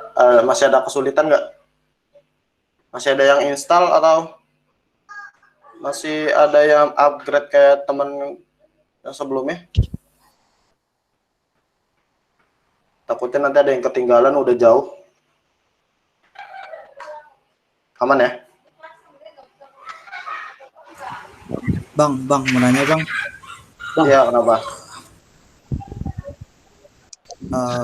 masih ada kesulitan nggak? Masih ada yang install atau masih ada yang upgrade kayak teman yang sebelumnya? Takutnya nanti ada yang ketinggalan udah jauh. Aman ya? Bang, mau nanya bang. Iya, kenapa?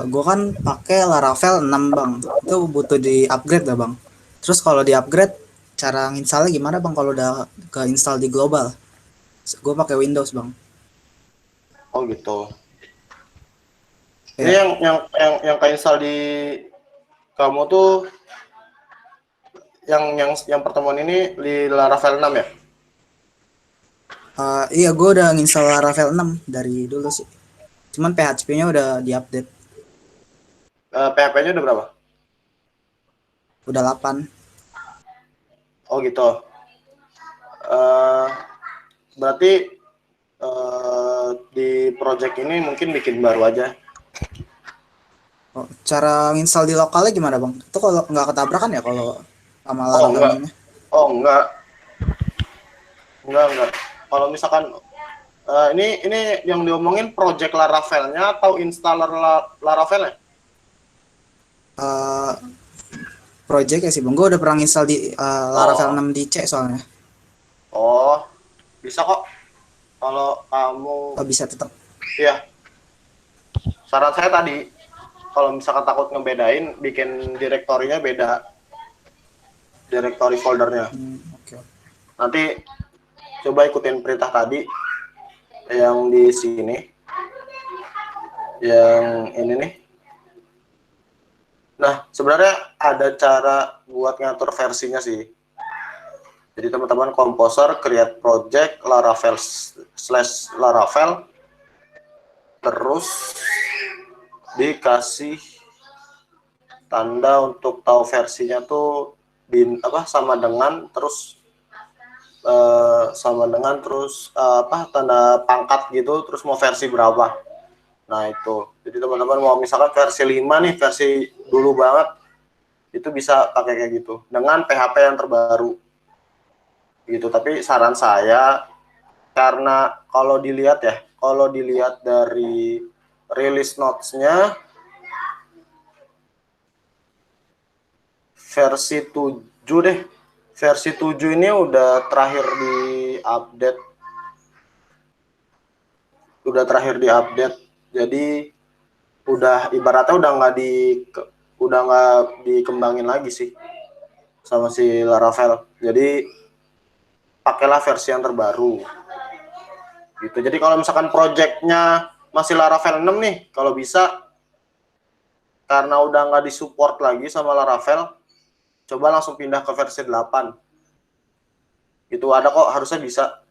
Gue kan pakai Laravel 6 bang. Itu butuh di upgrade ya bang. Terus kalau di upgrade, cara nginstalnya gimana bang kalau udah ke install di global? Gue pakai Windows bang. Oh gitu. Ini Ya. yang keinstall di kamu tuh yang pertemuan ini di Laravel 6 ya? Iya, gue udah nginstal Laravel 6 dari dulu sih. Cuman PHP-nya udah diupdate. PHP-nya udah berapa? Udah 8. Oh gitu. Berarti di project ini mungkin bikin baru aja. Oh, cara nginstal di lokalnya gimana bang? Itu kalau nggak ketabrakan ya kalau sama Oh Laravel enggak. 6-nya? Oh enggak. Enggak. Kalau misalkan ini yang diomongin project Laravel-nya atau installer Laravel-nya? Project ya sih bang. Gue udah pernah nginstal di Laravel 6 di C soalnya. Oh, bisa kok. Kalau kamu, Oh, bisa tetap. iya. Saran saya tadi, kalau misalkan takut ngebedain, bikin direktorinya beda. Direktori foldernya. Oke. Nanti coba ikutin perintah tadi yang di sini. Yang ini nih. Nah, sebenarnya ada cara buat ngatur versinya sih. Jadi teman-teman komposer create project Laravel/Laravel terus dikasih tanda untuk tahu versinya tuh sama dengan terus tanda pangkat gitu, terus mau versi berapa. Nah itu, jadi teman-teman mau misalkan versi 5 nih, versi dulu banget, itu bisa pakai kayak gitu dengan PHP yang terbaru gitu. Tapi saran saya, karena kalau dilihat dari release notes-nya versi 7 deh. Versi 7 ini udah terakhir di-update. Jadi ibaratnya udah nggak dikembangin lagi sih sama si Laravel. Jadi pakailah versi yang terbaru. Gitu. Jadi kalau misalkan projectnya masih Laravel 6 nih, kalau bisa karena udah nggak disupport lagi sama Laravel, coba langsung pindah ke versi 8. Itu ada kok, harusnya bisa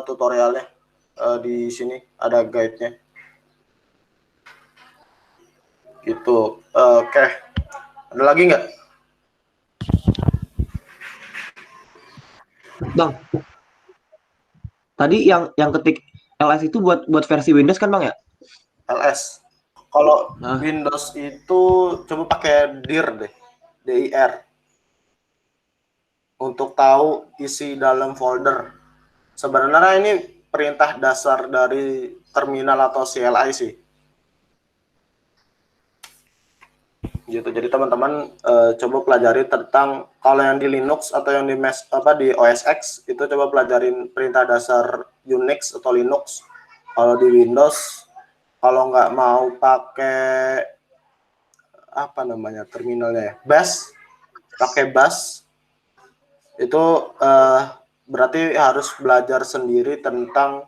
tutorialnya di sini ada guide-nya. Gitu. Oke. Ada lagi nggak? Bang, tadi yang ketik LS itu buat versi Windows kan bang ya? LS. Kalau Windows itu coba pakai dir deh, DIR. Untuk tahu isi dalam folder. Sebenarnya ini perintah dasar dari terminal atau CLI sih. Gitu. Jadi teman-teman coba pelajari tentang kalau yang di Linux atau yang di OS X itu coba pelajarin perintah dasar Unix atau Linux. Kalau di Windows, kalau nggak mau pakai terminalnya ya, bash, pakai bash itu berarti harus belajar sendiri tentang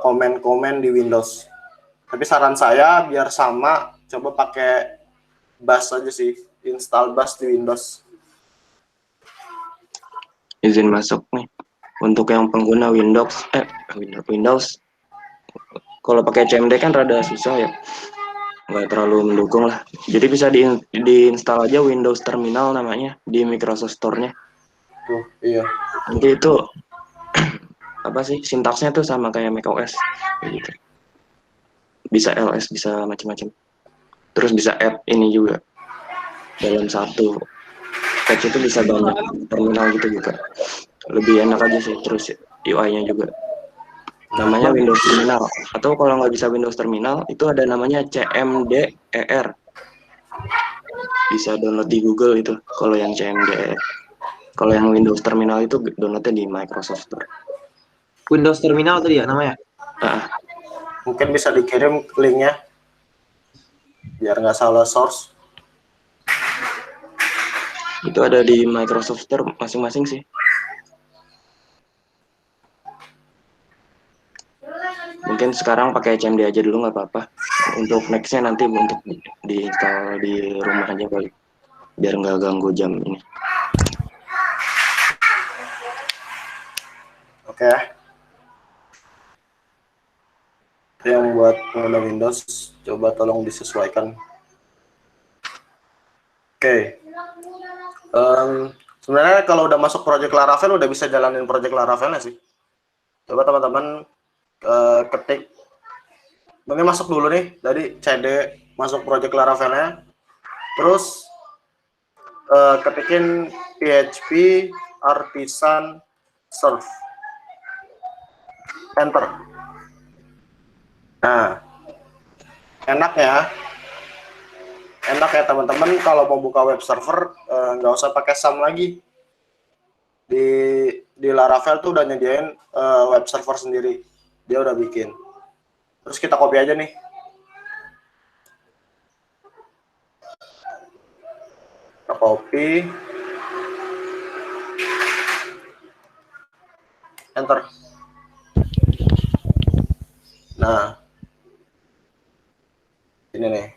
komen-komen di Windows. Tapi saran saya biar sama, coba pakai bash aja sih, install bash di Windows. Izin masuk nih untuk yang pengguna Windows kalau pakai CMD kan rada susah ya, nggak terlalu mendukung lah. Jadi bisa diinstal aja Windows Terminal namanya di Microsoft Store-nya. Iya. Nanti itu apa sih sintaksnya tuh sama kayak macOS gitu. Bisa LS, bisa macam-macam. Terus bisa add ini juga dalam satu patch itu bisa banyak terminal gitu juga. Lebih enak aja sih, terus UI-nya juga. namanya Windows Terminal. Atau kalau nggak bisa Windows Terminal, itu ada namanya CMDER. Bisa download di Google itu, kalau yang CMDER. Kalau yang Windows Terminal itu downloadnya di Microsoft Store. Windows Terminal tadi ya namanya. Nah, Mungkin bisa dikirim linknya biar nggak salah source. itu ada di Microsoft Store masing-masing sih. Mungkin sekarang pakai CMD aja dulu nggak apa-apa. Untuk nextnya nanti untuk diinstal di rumah aja kali, biar nggak ganggu jam ini. Oke. Yang buat pengguna Windows, coba tolong disesuaikan. Oke. Sebenarnya kalau udah masuk project Laravel, udah bisa jalanin project Laravelnya sih. Coba teman-teman ketik. Ini masuk dulu nih, tadi CD masuk project Laravelnya. Terus ketikin PHP artisan serve. Enter. Nah, enak ya teman-teman kalau mau buka web server nggak usah pakai SAM lagi. Di Laravel tuh udah nyediain web server sendiri, dia udah bikin. Terus kita copy aja nih. Kita copy, enter. Nah, ini nih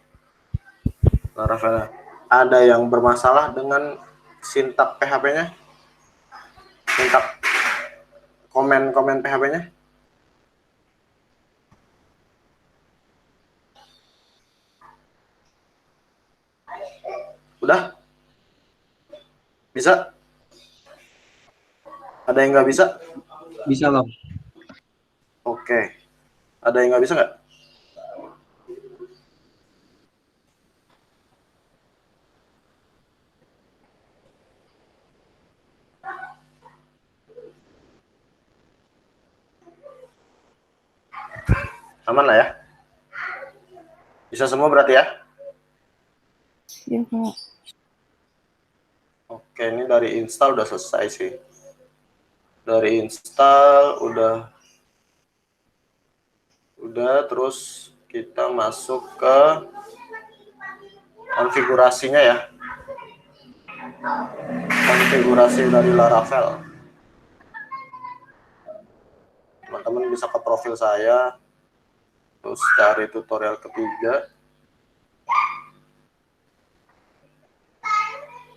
Laravel. Ada yang bermasalah dengan sintak PHP-nya, sintak komen-komen PHP-nya. Udah? Bisa? Ada yang nggak bisa? Bisa Bang. Oke. Ada yang nggak bisa nggak? Aman lah ya? Bisa semua berarti ya? Ya, Kak. Oke, ini dari install udah selesai sih. Dari install udah, terus kita masuk ke konfigurasinya ya. Konfigurasi dari Laravel. Teman-teman bisa ke profil saya, terus cari tutorial ketiga.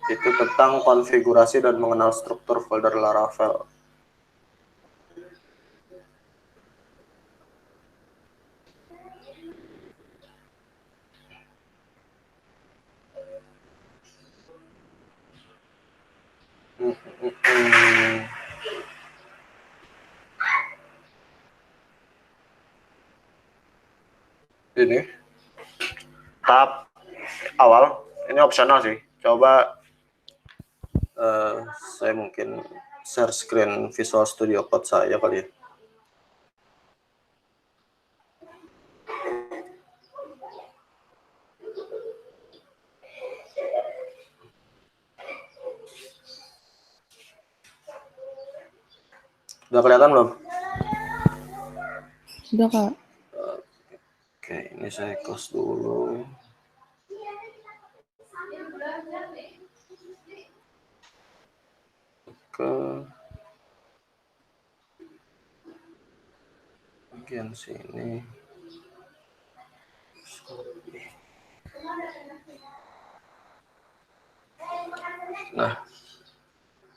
Itu tentang konfigurasi dan mengenal struktur folder Laravel. Ini tahap awal, ini opsional sih. Coba saya mungkin share screen Visual Studio Code saya kali ya. Udah kelihatan belum? Sudah, Kak. Oke, ini saya close dulu. Ke bagian sini. Nah,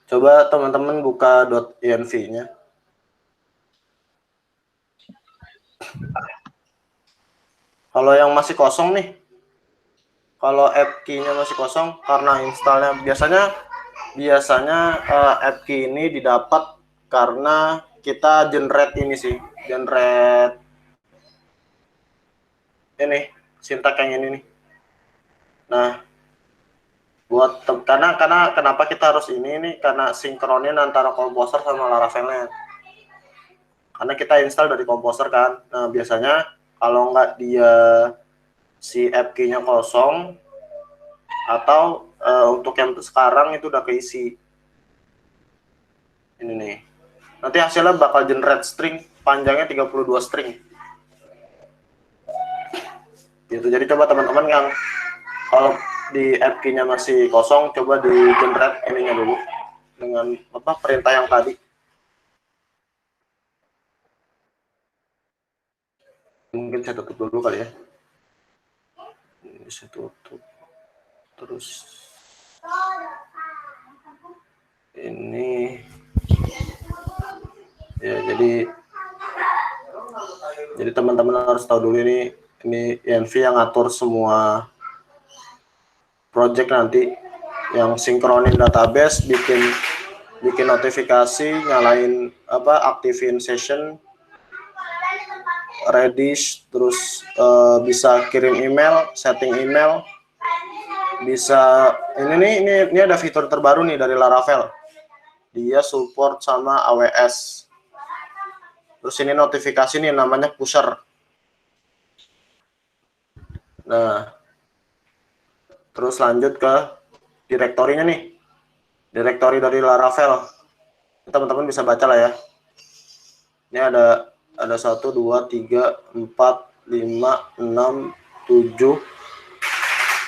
coba teman-teman buka .env-nya. Kalau yang masih kosong nih, kalau app key-nya masih kosong karena installnya biasanya app key ini didapat karena kita generate ini sih, generate ini sintak yang ini nih. Nah, karena kenapa kita harus ini karena sinkronin antara Composer sama Laravelnya. karena kita install dari Composer kan. Nah, biasanya kalau nggak dia si app key-nya kosong, atau untuk yang sekarang itu udah keisi. Ini nih. Nanti hasilnya bakal generate string panjangnya 32 string. Gitu. Jadi coba teman-teman yang kalau di app key-nya masih kosong, coba di generate ininya dulu dengan perintah yang tadi. Mungkin saya tutup dulu kali ya. Ini saya tutup. Terus ini ya, jadi teman-teman harus tahu dulu ini Envy yang ngatur semua project nanti, yang sinkronin database, bikin notifikasi, nyalain aktifin session, Redis, terus bisa kirim email, setting email, bisa ini ada fitur terbaru nih dari Laravel, dia support sama AWS. Terus ini notifikasi nih namanya pusher. Nah, terus lanjut ke direktorinya nih, direktori dari Laravel, teman-teman bisa baca lah ya. Ini ada 1, 2, 3, 4, 5, 6, 7,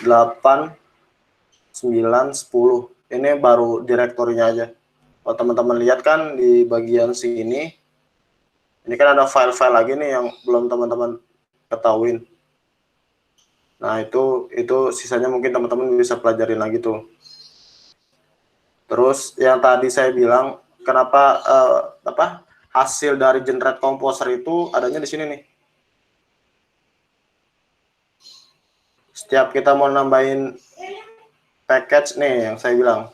8, 9, 10. Ini baru direktorinya aja. Kalau teman-teman lihat kan di bagian sini, ini kan ada file-file lagi nih yang belum teman-teman ketahuin. Nah, itu sisanya mungkin teman-teman bisa pelajarin lagi tuh. Terus yang tadi saya bilang, kenapa hasil dari generate Composer itu adanya di sini nih. Setiap kita mau nambahin package nih, yang saya bilang,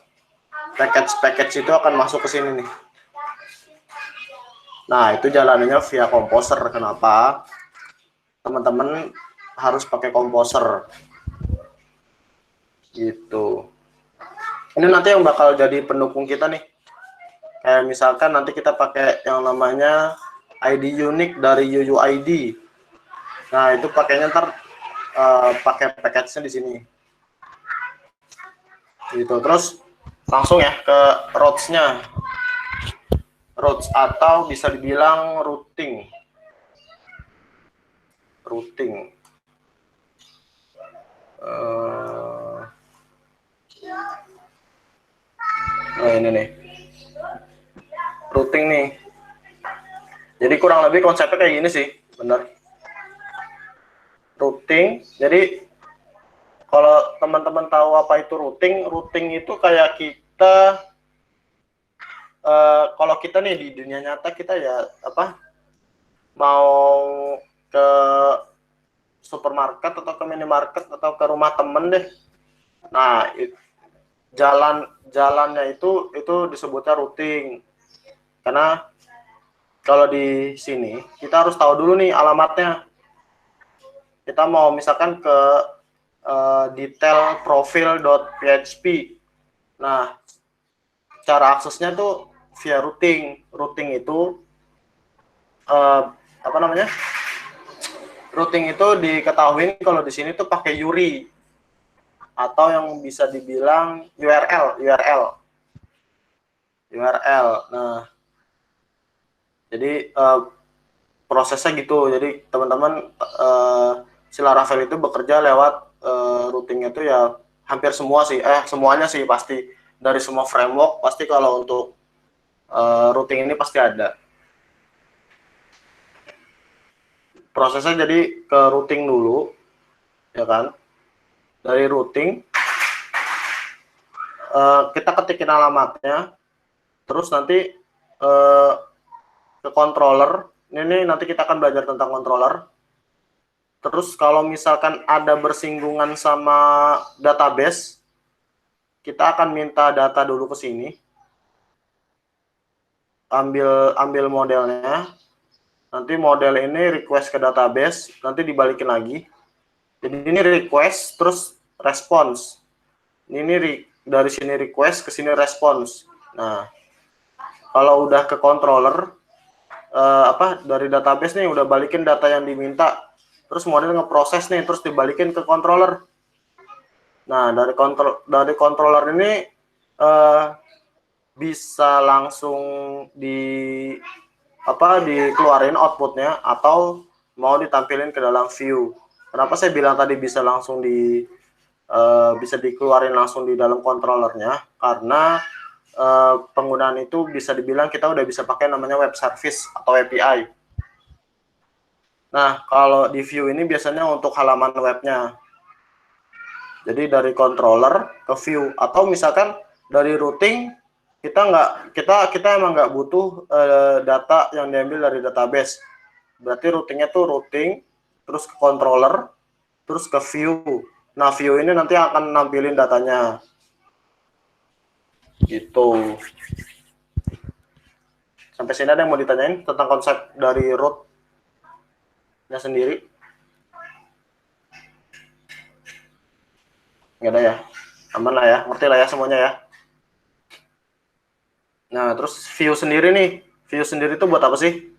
package itu akan masuk ke sini nih. Nah, itu jalanannya via Composer. Kenapa? Teman-teman harus pakai Composer. Gitu. Ini nanti yang bakal jadi pendukung kita nih. Kayak misalkan nanti kita pakai yang namanya ID unique dari UUID. Nah, itu pakainya ntar pakai package-nya di sini. Gitu. Terus langsung ya ke routes-nya. Routes atau bisa dibilang routing. Nah, ini nih. Routing nih. Jadi kurang lebih konsepnya kayak gini sih, bener. Routing. Jadi kalau teman-teman tahu apa itu routing itu kayak kita kalau kita nih di dunia nyata, kita ya mau ke supermarket atau ke minimarket atau ke rumah temen deh. Nah, jalannya itu disebutnya routing. Karena kalau di sini kita harus tahu dulu nih alamatnya. Kita mau misalkan ke detail profil.php. Nah, cara aksesnya tuh via routing. Routing itu routing itu diketahui kalau di sini tuh pakai URI atau yang bisa dibilang URL. Nah, jadi prosesnya gitu. Jadi teman-teman si Laravel itu bekerja lewat routingnya itu ya hampir semua sih, semuanya sih pasti. Dari semua framework pasti kalau untuk routing ini pasti ada. Prosesnya jadi ke routing dulu, ya kan? Dari routing kita ketikin alamatnya, terus nanti ke controller. Ini nanti kita akan belajar tentang controller. Terus kalau misalkan ada bersinggungan sama database, kita akan minta data dulu ke sini. Ambil modelnya. Nanti model ini request ke database, nanti dibalikin lagi. Jadi ini request terus response. Ini dari sini request ke sini response. Nah, kalau udah ke controller, dari database nih udah balikin data yang diminta, terus model ngeproses nih, terus dibalikin ke controller. Nah, dari controller ini bisa langsung dikeluarin outputnya atau mau ditampilin ke dalam view. Kenapa saya bilang tadi bisa langsung bisa dikeluarin langsung di dalam controllernya? Karena penggunaan itu bisa dibilang kita udah bisa pakai namanya web service atau API. Nah, kalau di view ini biasanya untuk halaman webnya. Jadi dari controller ke view, atau misalkan dari routing kita emang nggak butuh data yang diambil dari database. Berarti routingnya tuh routing, terus ke controller, terus ke view. Nah, view ini nanti akan nampilin datanya. Gitu. Sampai sini ada yang mau ditanyain tentang konsep dari root-nya sendiri? Nggak ada ya? Aman lah ya, ngerti lah ya semuanya ya. Nah, terus view sendiri nih. View sendiri itu buat apa sih?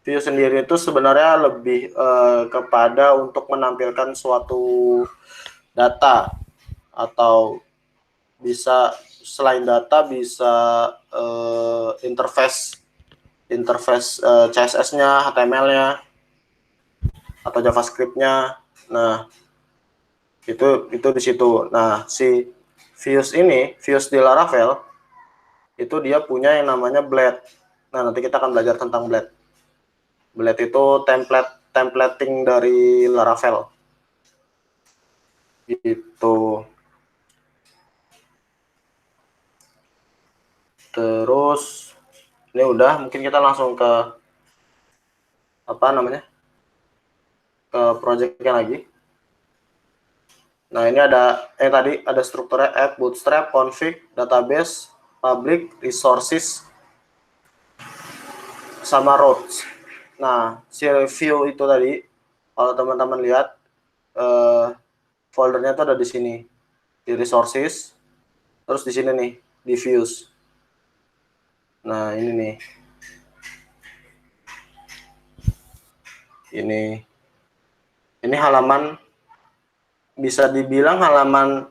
View sendiri itu sebenarnya lebih kepada untuk menampilkan suatu data, atau bisa selain data bisa interface CSS-nya, HTML-nya, atau JavaScript-nya. Nah, itu di situ. Nah, si views di Laravel itu dia punya yang namanya Blade. Nah, nanti kita akan belajar tentang Blade. Blade itu templating dari Laravel. Gitu. Terus ini udah, mungkin kita langsung ke ke projectnya lagi. Nah, ini ada tadi ada strukturnya add, bootstrap, config, database, public, resources, sama routes. Nah, si view itu tadi, kalau teman-teman lihat foldernya itu ada di sini, di resources, terus di sini nih, di views. Nah, ini nih. Ini halaman, bisa dibilang halaman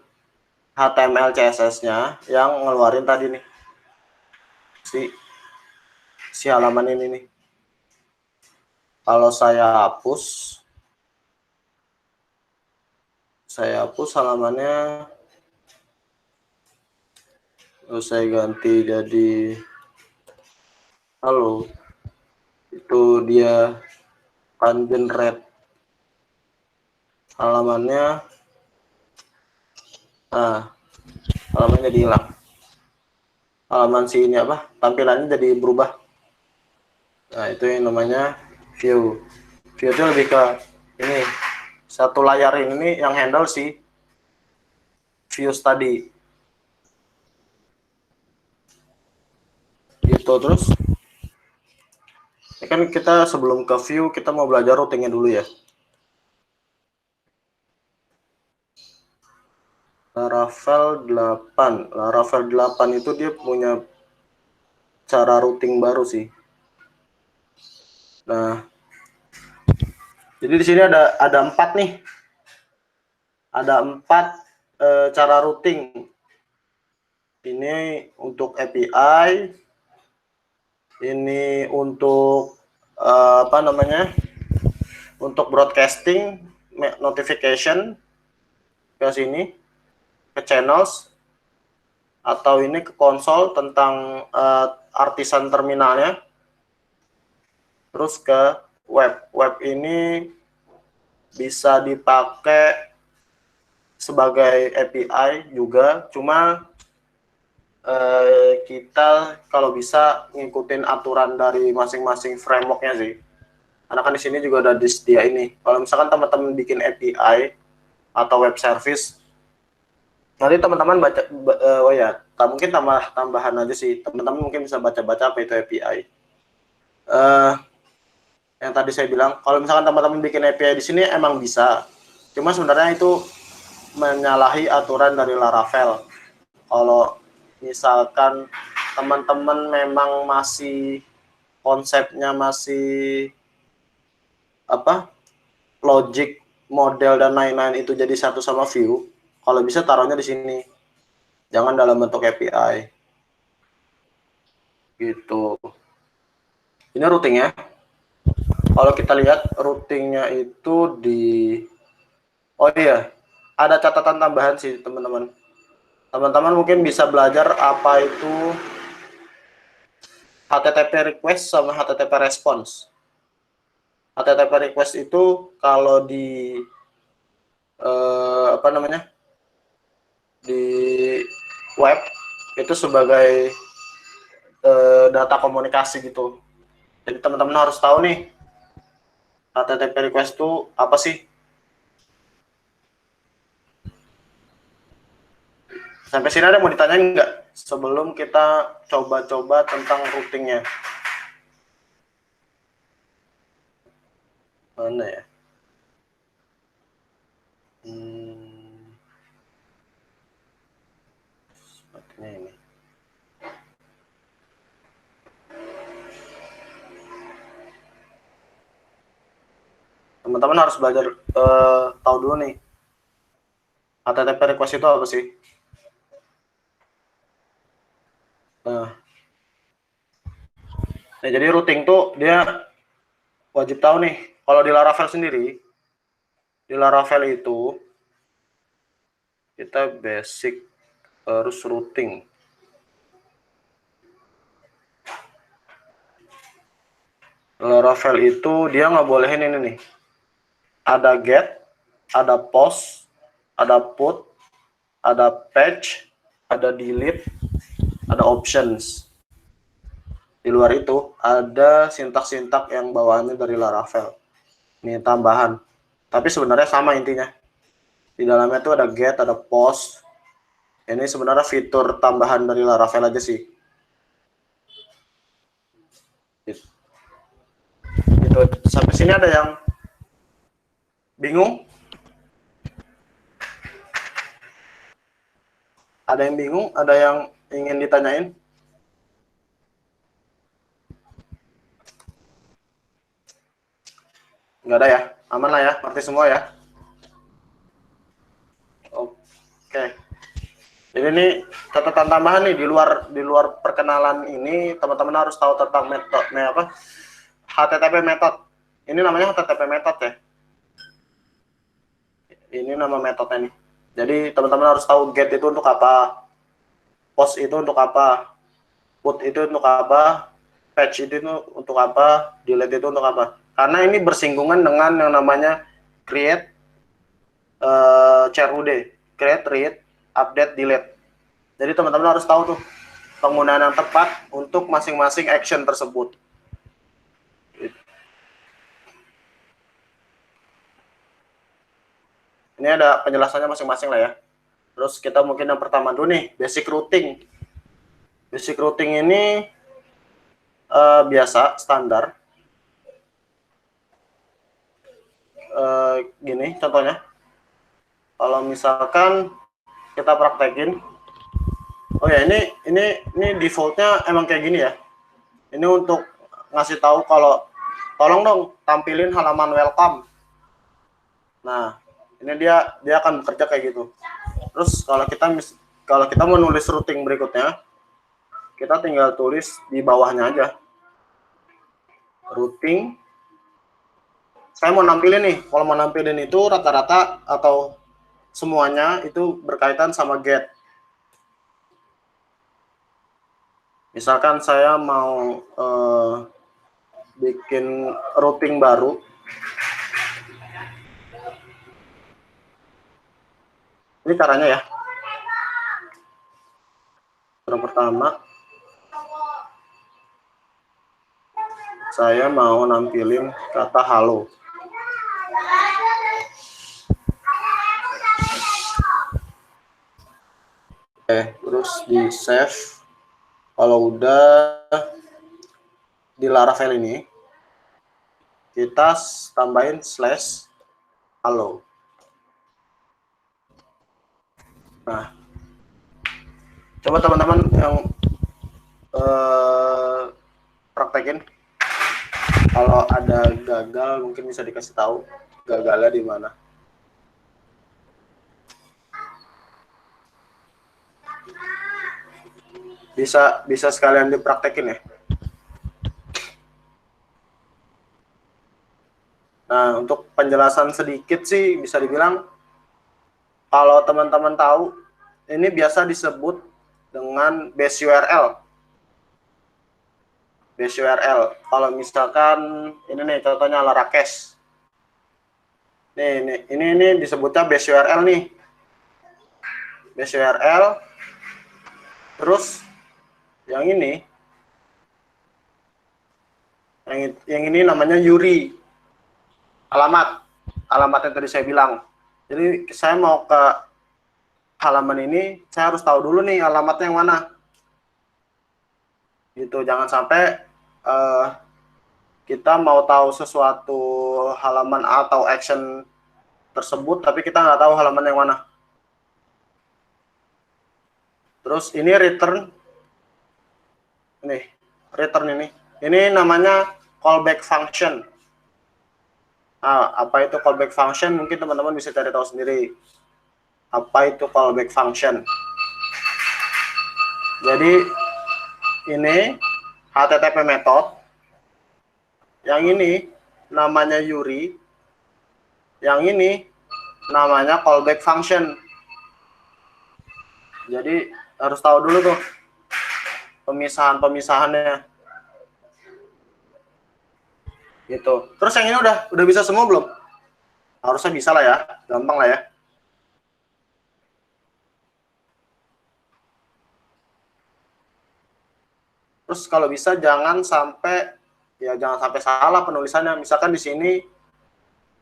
HTML CSS-nya yang ngeluarin tadi nih. Si halaman ini nih. Kalau saya hapus halamannya, terus saya ganti jadi halo, itu dia akan generate halamannya. Nah, halamannya jadi hilang. Halaman si ini tampilannya jadi berubah. Nah, itu yang namanya view. View itu lebih ke ini, satu layar ini yang handle si views tadi. Gitu. Terus ini kan kita sebelum ke view kita mau belajar routingnya dulu ya. Laravel 8 itu dia punya cara routing baru sih. Nah, jadi di sini ada 4 nih. Ada 4 cara routing. Ini untuk API, ini untuk untuk broadcasting, notification ke sini, ke channels, atau ini ke konsol tentang artisan terminalnya. Terus ke web ini bisa dipakai sebagai API juga, cuma kita kalau bisa ngikutin aturan dari masing-masing frameworknya sih. Karena kan di sini juga ada disdia ini. Kalau misalkan teman-teman bikin API atau web service, nanti teman-teman baca, mungkin tambahan aja sih. Teman-teman mungkin bisa baca-baca apa itu API. Yang tadi saya bilang, kalau misalkan teman-teman bikin API di sini emang bisa. Cuma sebenarnya itu menyalahi aturan dari Laravel. Kalau misalkan teman-teman memang masih konsepnya masih apa, logic, model dan lain-lain itu jadi satu sama view, kalau bisa taruhnya di sini, jangan dalam bentuk API gitu. Ini routingnya. Kalau kita lihat routingnya itu di, oh iya, ada catatan tambahan sih teman-teman. Teman-teman mungkin bisa belajar apa itu HTTP request sama HTTP response. HTTP request itu kalau di apa namanya, di web itu sebagai data komunikasi gitu. Jadi teman-teman harus tahu nih HTTP request itu apa sih. Sampai sini ada yang mau ditanyain nggak sebelum kita coba-coba tentang routingnya? Mana ya? Sepertinya ini. Teman-teman harus belajar tahu dulu nih HTTP request itu apa sih. Nah, jadi routing tuh dia wajib tahu nih. Kalau di Laravel sendiri, di Laravel itu kita basic harus routing. Laravel itu dia nggak bolehin ini nih. Ada get, ada post, ada put, ada patch, ada delete, ada options. Di luar itu ada sintak-sintak yang bawaannya dari Laravel. Ini tambahan. Tapi sebenarnya sama intinya. Di dalamnya itu ada get, ada post. Ini sebenarnya fitur tambahan dari Laravel aja sih. Gitu. Sampai sini ada yang bingung? Ada yang bingung? Ada yang ingin ditanyain? Nggak ada ya? Aman lah ya? Ngerti semua ya? Oke. Jadi ini catatan tambahan nih, di luar perkenalan ini teman-teman harus tahu tentang metode HTTP method. Ini namanya HTTP method ya. Ini nama metodenya nih. Jadi teman-teman harus tahu get itu untuk apa, post itu untuk apa, put itu untuk apa, patch itu untuk apa, delete itu untuk apa. Karena ini bersinggungan dengan yang namanya create, CRUD, create, read, update, delete. Jadi teman-teman harus tahu tuh penggunaan yang tepat untuk masing-masing action tersebut. Ini ada penjelasannya masing-masing lah ya. Terus kita mungkin yang pertama dulu nih, basic routing. Basic routing ini biasa, standar. Gini contohnya. Kalau misalkan kita praktekin, oh ya ini defaultnya emang kayak gini ya. Ini untuk ngasih tahu kalau tolong dong tampilin halaman welcome. Nah, ini dia akan bekerja kayak gitu. Terus kalau kita mau nulis routing berikutnya, kita tinggal tulis di bawahnya aja. Routing. Saya mau nampilin nih, kalau mau nampilin itu rata-rata atau semuanya itu berkaitan sama get. Misalkan saya mau bikin routing baru. Ini caranya ya. Yang pertama, saya mau nampilin kata halo. Terus di save. Kalau udah di Laravel ini, kita tambahin slash halo. Nah, coba teman-teman yang praktekin Kalau ada gagal mungkin bisa dikasih tahu gagalnya di mana. Bisa sekalian dipraktekin ya. Nah, untuk penjelasan sedikit sih bisa dibilang kalau teman-teman tahu ini biasa disebut dengan base URL. Base URL. Kalau misalkan ini nih contohnya Laracache. Ini disebutnya base URL nih. Base URL. Terus yang ini namanya URI. Alamat yang tadi saya bilang. Jadi saya mau ke halaman ini, saya harus tahu dulu nih alamatnya yang mana. Gitu, jangan sampai kita mau tahu sesuatu halaman atau action tersebut, tapi kita nggak tahu halaman yang mana. Terus ini return ini namanya callback function. Nah, apa itu callback function? Mungkin teman-teman bisa cari tahu sendiri. Apa itu callback function? Jadi ini HTTP method. Yang ini namanya URI. Yang ini namanya callback function. Jadi harus tahu dulu tuh pemisahannya. Gitu. Terus yang ini udah bisa semua belum? Harusnya bisa lah ya, gampang lah ya. Terus kalau bisa jangan sampai salah penulisannya. Misalkan di sini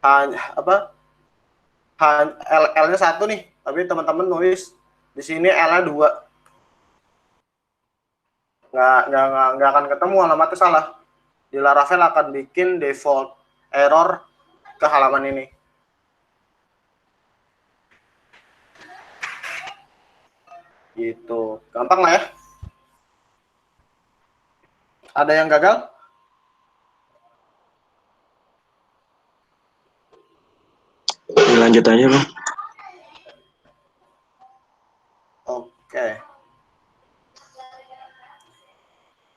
L-nya 1 nih, tapi teman-teman nulis di sini L-nya 2. Nggak akan ketemu alamatnya salah. Di Laravel akan bikin default error ke halaman ini. Gitu. Gampang lah ya. Ada yang gagal? Lanjut aja, Bang. Oke.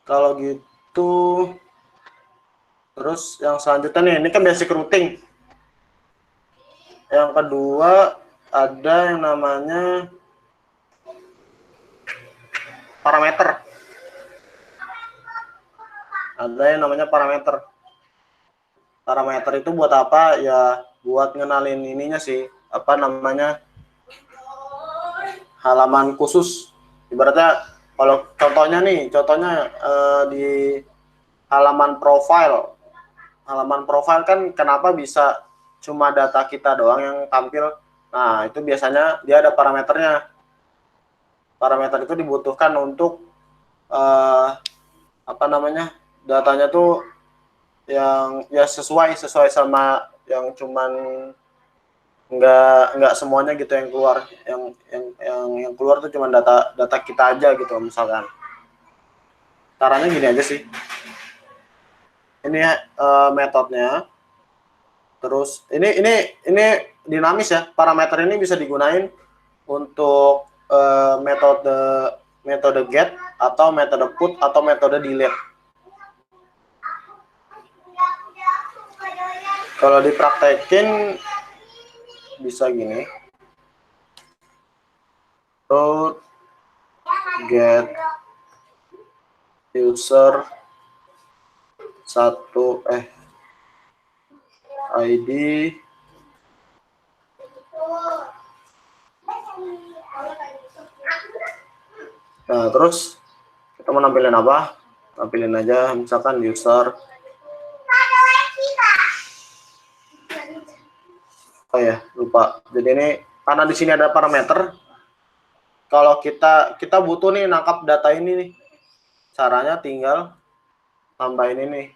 Kalau gitu, terus yang selanjutnya nih, ini kan basic routing. Yang kedua ada yang namanya parameter. Ada yang namanya parameter. Parameter itu buat apa? Ya buat ngenalin ininya sih, apa namanya, halaman khusus. Ibaratnya kalau contohnya di halaman profile. Halaman profile kan kenapa bisa cuma data kita doang yang tampil? Nah, itu biasanya dia ada parameternya. Parameter itu dibutuhkan untuk datanya tuh yang ya sesuai sama yang cuman nggak semuanya gitu yang keluar, yang keluar tuh cuma data kita aja gitu misalkan. Caranya gini aja sih. Ini metodenya. Terus ini dinamis ya. Parameter ini bisa digunain untuk metode get atau metode put atau metode delete. Kalau dipraktekin bisa gini. Root get user ID nah, terus kita mau nampilin apa? Nampilin aja misalkan user. Oh ya, lupa. Jadi ini karena di sini ada parameter. Kalau kita butuh nih nangkap data ini nih. Caranya tinggal tambahin ini.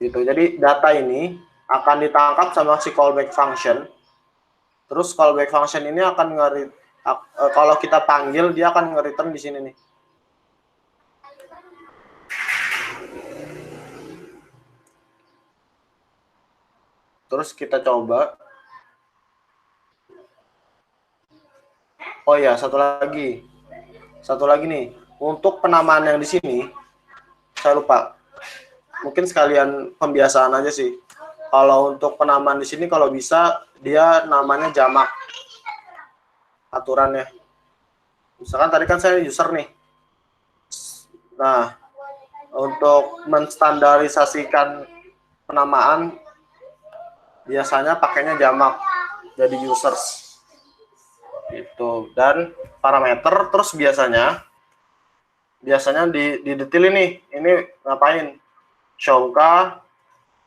Gitu. Jadi data ini akan ditangkap sama si callback function. Terus callback function ini akan kalau kita panggil dia akan nge-return di sini nih. Terus kita coba. Oh ya, satu lagi nih. Untuk penamaan yang di sini, saya lupa. Mungkin sekalian pembiasaan aja sih. Kalau untuk penamaan di sini, kalau bisa dia namanya jamak aturannya. Misalkan tadi kan saya user nih. Nah, untuk menstandarisasikan penamaan biasanya pakainya jamak jadi users itu, dan parameter. Terus biasanya di detail ini ngapain, show kah,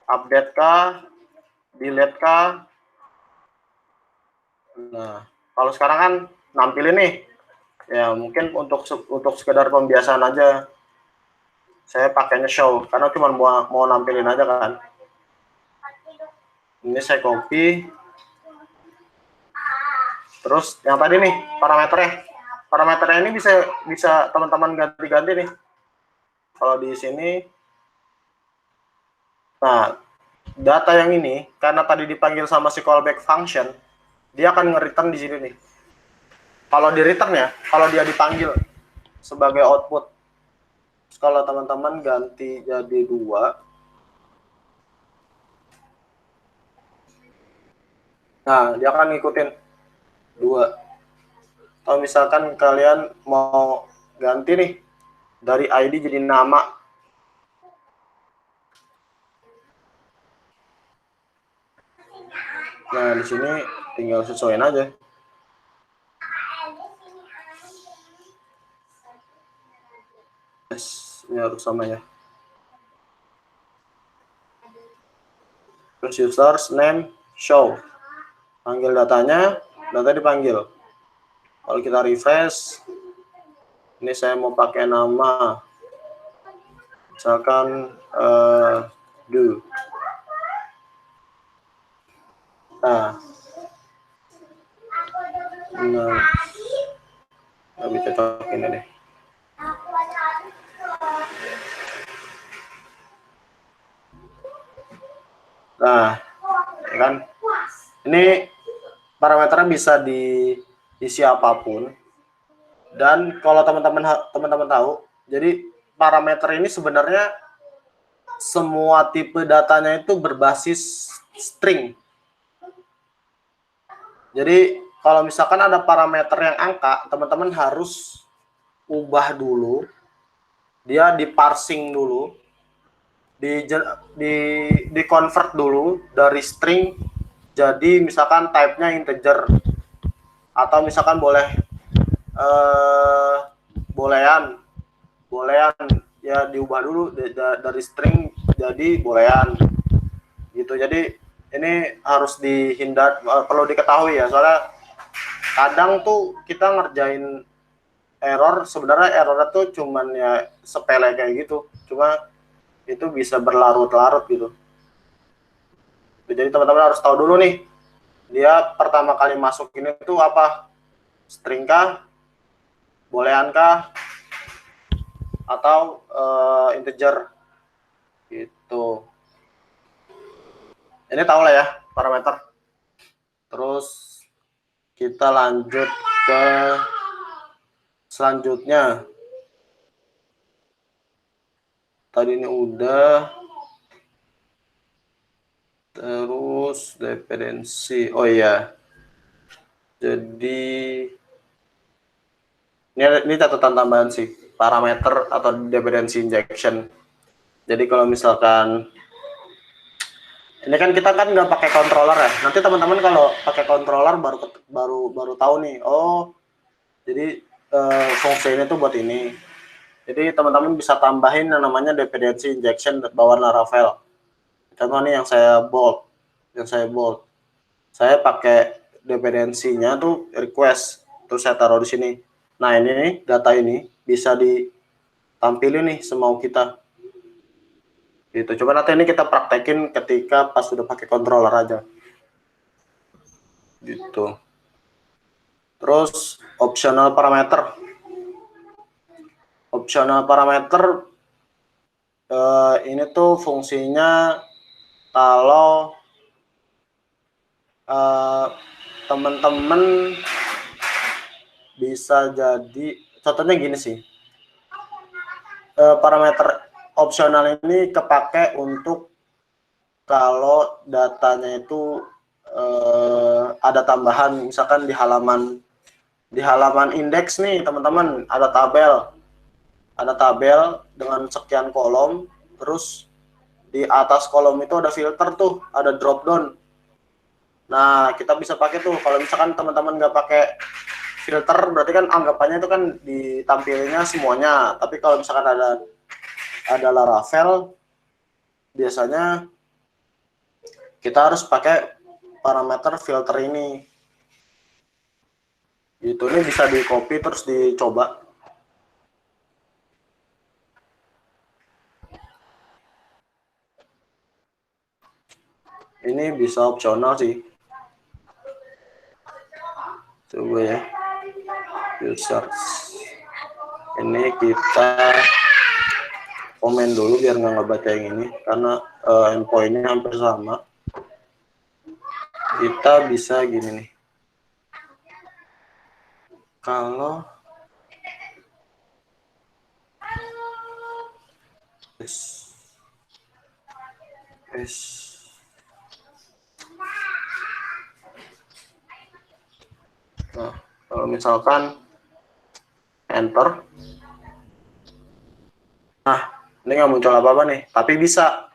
update kah, delete kah. Nah, kalau sekarang kan nampilin nih ya, mungkin untuk sekedar pembiasaan aja saya pakainya show karena cuma mau nampilin aja kan. Ini saya copy. Terus yang tadi nih parameternya ini bisa teman-teman ganti-ganti nih. Kalau di sini, nah data yang ini karena tadi dipanggil sama si callback function, dia akan nge-return di sini nih. Kalau di return ya, kalau dia dipanggil sebagai output. Terus kalau teman-teman ganti jadi 2, nah dia akan ngikutin 2. Atau misalkan kalian mau ganti nih dari ID jadi nama, nah di sini tinggal sesuaiin aja. Ini harus sama ya. Terus users name show, panggil datanya, data dipanggil. Kalau kita refresh, ini saya mau pakai nama, misalkan do. Nah, lebih cocok ini deh. Nah, ya kan? Ini parameternya bisa diisi apapun. Dan kalau teman-teman tahu, jadi parameter ini sebenarnya semua tipe datanya itu berbasis string. Jadi kalau misalkan ada parameter yang angka, teman-teman harus ubah dulu, dia di-parsing dulu, di convert dulu dari string jadi misalkan type-nya integer, atau misalkan boolean ya diubah dulu dari string jadi boolean gitu. Jadi ini harus perlu diketahui ya, soalnya kadang tuh kita ngerjain error, sebenarnya errornya tuh cuman ya sepele kayak gitu, cuma itu bisa berlarut-larut gitu. Jadi teman-teman harus tahu dulu nih, dia pertama kali masuk ini tuh apa, string kah, boolean kah, atau integer gitu. Ini tahu lah ya parameter. Terus kita lanjut ke selanjutnya. Tadi ini udah. Terus dependensi. Oh iya. Jadi ini catatan tambahan sih, parameter atau dependency injection. Jadi kalau misalkan ini kan kita kan nggak pakai controller ya. Nanti teman-teman kalau pakai controller baru tahu nih. Oh, jadi fungsi ini tuh buat ini. Jadi teman-teman bisa tambahin yang namanya dependency injection bawaan Laravel. Contoh nih yang saya bold. Saya pakai dependensinya tuh request, terus saya taruh di sini. Nah, ini nih, data ini bisa ditampilin nih semau kita. Gitu. Coba nanti ini kita praktekin ketika pas sudah pakai controller aja. Gitu. Terus optional parameter Ini tuh fungsinya kalau teman-teman bisa jadi, contohnya gini sih, parameter opsional ini kepake untuk kalau datanya itu ada tambahan, misalkan di halaman indeks nih teman-teman, ada tabel dengan sekian kolom, terus di atas kolom itu ada filter tuh, ada drop down. Nah, kita bisa pakai tuh. Kalau misalkan teman-teman nggak pakai filter, berarti kan anggapannya itu kan ditampilnya semuanya. Tapi kalau misalkan ada Laravel, biasanya kita harus pakai parameter filter ini. Itu ini bisa di copy terus dicoba. Ini bisa opsional sih. Coba ya. Users. Ini kita komen dulu biar nggak ngebaca yang ini, karena endpointnya hampir sama. Kita bisa gini nih. Kalau nah, kalau misalkan enter, nah ini nggak muncul apa-apa nih, tapi bisa.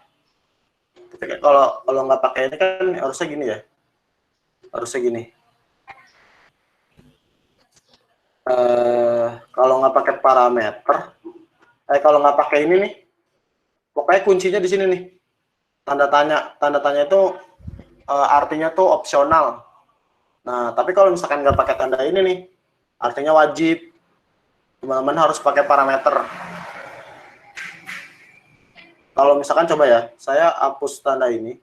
Tapi kalau nggak pakai ini kan harusnya gini ya, harusnya gini. Kalau nggak pakai parameter, kalau nggak pakai ini nih, pokoknya kuncinya di sini nih, tanda tanya itu artinya tuh opsional. Nah, tapi kalau misalkan nggak pakai tanda ini nih, artinya wajib. Teman-teman harus pakai parameter. Kalau misalkan coba ya, saya hapus tanda ini,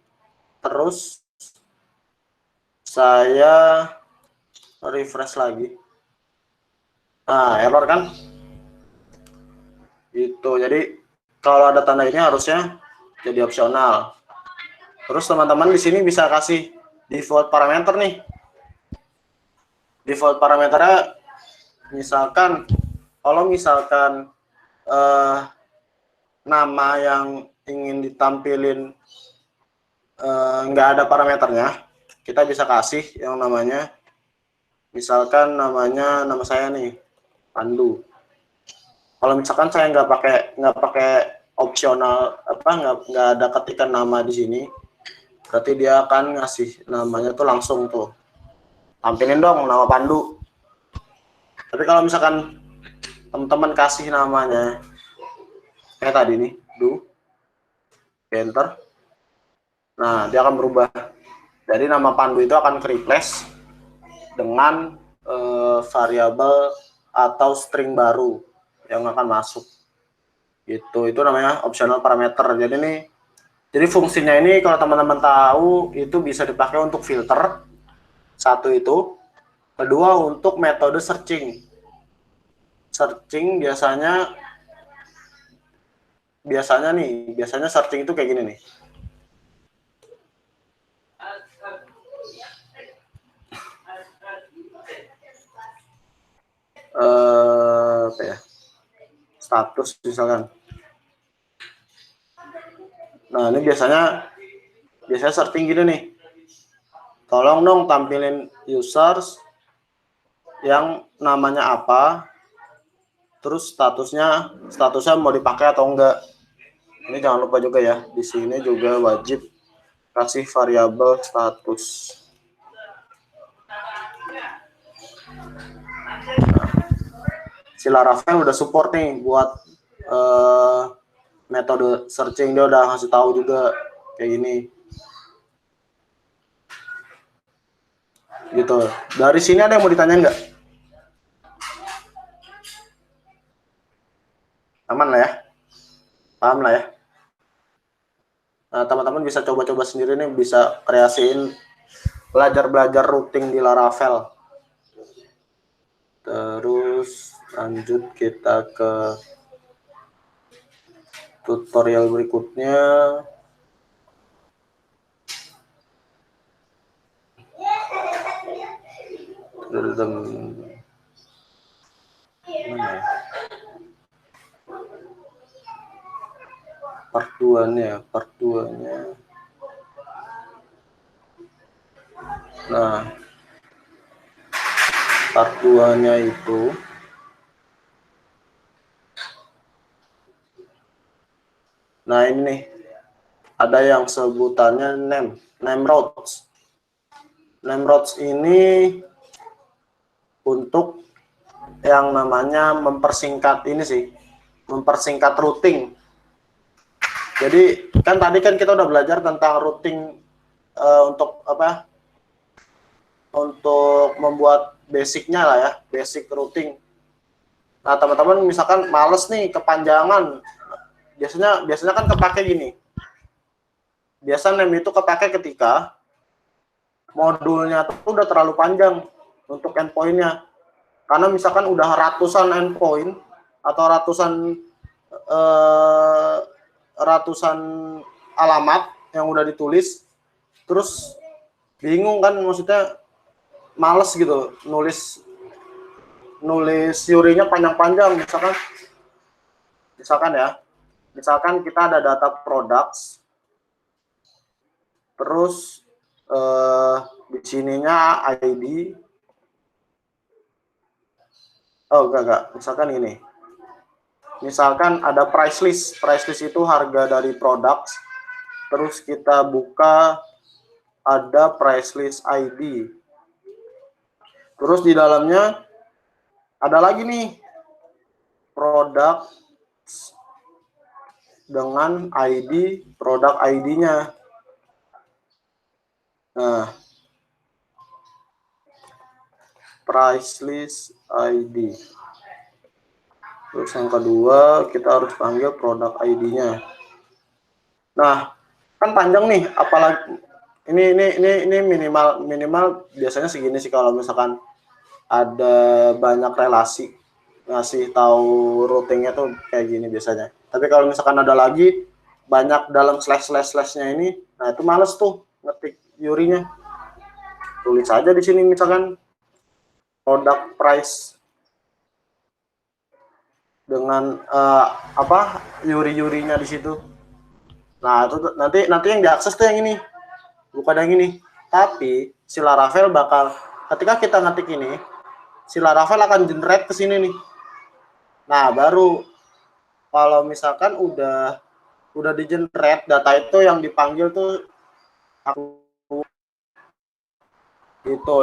terus saya refresh lagi. Nah, error kan? Itu. Jadi kalau ada tanda ini harusnya jadi opsional. Terus teman-teman di sini bisa kasih default parameter nih. Default parameternya misalkan, kalau misalkan nama yang ingin ditampilin nggak ada parameternya, kita bisa kasih yang namanya, misalkan nama saya nih Pandu. Kalau misalkan saya nggak pakai opsional, nggak ada ketikan nama di sini, berarti dia akan ngasih namanya tuh langsung tuh, tampilin dong nama Pandu. Tapi kalau misalkan teman-teman kasih namanya kayak tadi nih, enter, nah dia akan berubah. Jadi nama Pandu itu akan ke-replace dengan variabel atau string baru yang akan masuk. Itu namanya optional parameter. Jadi fungsinya ini kalau teman-teman tahu, itu bisa dipakai untuk filter. Satu itu. Kedua untuk metode searching. Searching biasanya searching itu kayak gini nih. Apa ya? Status misalkan. Nah, ini biasanya searching gini nih. Tolong dong tampilin users yang namanya apa, terus statusnya mau dipakai atau enggak. Ini jangan lupa juga ya, di sini juga wajib kasih variabel status. Nah, si Laravel udah support nih buat metode searching, dia udah ngasih tahu juga kayak gini. Gitu. Dari sini ada yang mau ditanyain nggak? Aman lah ya? Paham lah ya? Nah, teman-teman bisa coba-coba sendiri nih, bisa kreasiin belajar routing di Laravel. Terus lanjut kita ke tutorial berikutnya mana ya? Part 2-nya. Nah, part 2-nya itu nah ini nih, ada yang sebutannya Nemrods. Nemrods ini untuk yang namanya mempersingkat ini sih, mempersingkat routing. Jadi kan tadi kan kita udah belajar tentang routing untuk apa? Untuk membuat basicnya lah ya, basic routing. Nah teman-teman misalkan males nih kepanjangan, biasanya kan kepake gini. Biasa name itu kepake ketika modulnya tuh udah terlalu panjang untuk endpointnya. Karena misalkan udah ratusan endpoint atau ratusan alamat yang udah ditulis, terus bingung kan, maksudnya males gitu nulis teorinya panjang-panjang. Misalkan kita ada data products, terus di sininya ID. Oh enggak, misalkan ini. Misalkan ada price list itu harga dari produk, terus kita buka ada price list ID. Terus di dalamnya ada lagi nih produk dengan ID, produk ID-nya. Nah, price list ID. Terus yang kedua kita harus panggil produk ID-nya. Nah, kan panjang nih, apalagi ini minimal biasanya segini sih kalau misalkan ada banyak relasi, ngasih tahu routingnya tuh kayak gini biasanya. Tapi kalau misalkan ada lagi banyak dalam slash-nya ini, nah itu males tuh ngetik URI-nya. Tulis aja di sini misalkan product price dengan URI-nya di situ. Nah, itu nanti yang diakses tuh yang ini, bukan yang ini. Tapi si Laravel bakal, ketika kita ngetik ini, si Laravel akan generate ke sini nih. Nah, baru kalau misalkan udah di generate data itu yang dipanggil tuh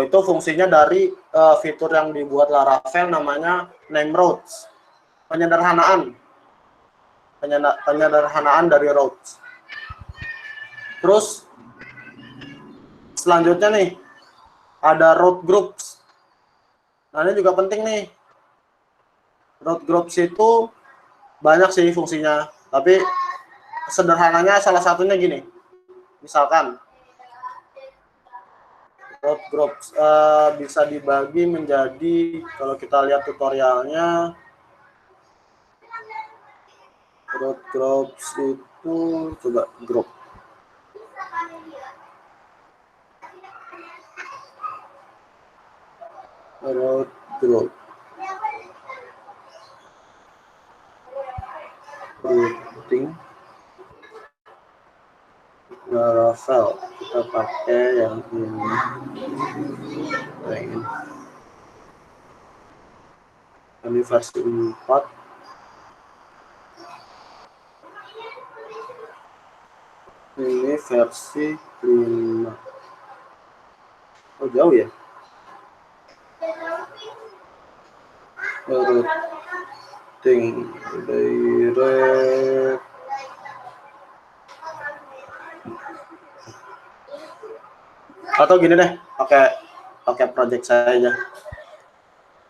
itu fungsinya dari fitur yang dibuat Laravel namanya Nemrods. Penyederhanaan dari routes. Terus selanjutnya nih ada route groups. Nah ini juga penting nih. Route groups itu banyak sih fungsinya, tapi sederhananya salah satunya gini. Misalkan route groups bisa dibagi menjadi, kalau kita lihat tutorialnya, route groups itu coba group. Route group. Routing Laravel, kita pakai yang ini. Ini versi 4. Ini versi 5. Oh jauh ya. Routing direct. Atau gini deh, pakai project saya aja.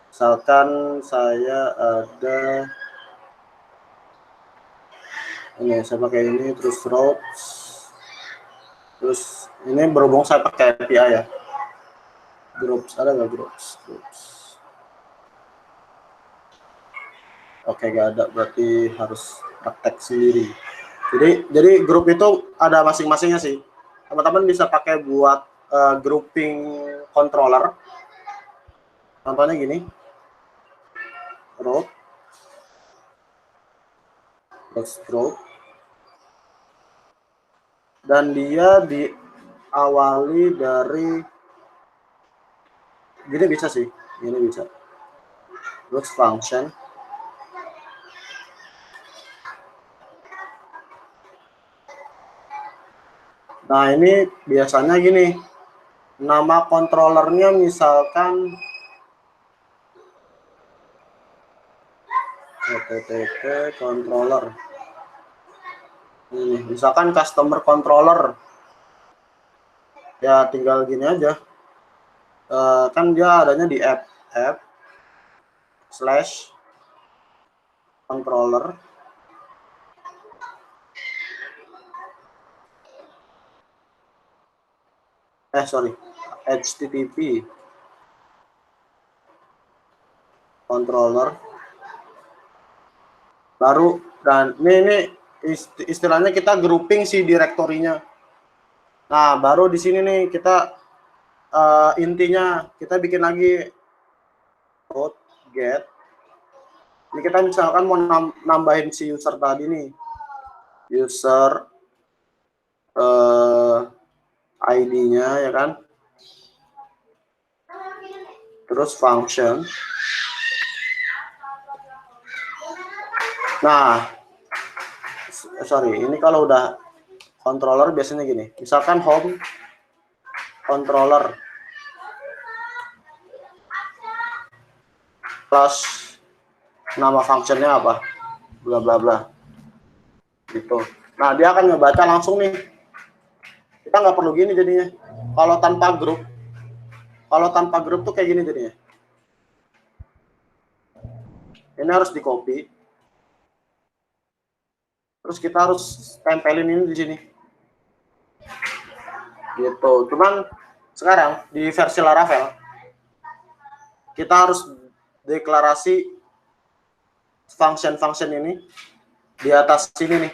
Misalkan saya ada ini, saya pakai ini, terus routes, terus ini berhubung saya pakai API ya. Groups, ada nggak groups? Oke, nggak ada, berarti harus praktek sendiri. Jadi grup itu ada masing-masingnya sih. Teman-teman bisa pakai buat grouping controller. Contohnya gini. Root. Stroke. Dan dia diawali dari gini bisa sih. Gini bisa. Root function. Nah, ini biasanya gini, nama controllernya misalkan http controller. Ini misalkan customer controller. Ya tinggal gini aja. Kan dia adanya di app / controller. HTTP controller baru, dan ini istilahnya kita grouping si direktorinya. Nah, baru di sini nih kita intinya kita bikin lagi root get. Ini kita misalkan mau nambahin si user tadi nih, user ID-nya ya kan, terus function. Nah, ini kalau udah controller biasanya gini, misalkan home controller plus nama functionnya apa, bla bla bla gitu. Nah, dia akan ngebaca langsung nih. Kita nggak perlu gini jadinya. Kalau tanpa grup tuh kayak gini jadinya. Ini harus di copy. Terus kita harus tempelin ini di sini. Gitu. Cuman sekarang di versi Laravel kita harus deklarasi function ini di atas sini nih.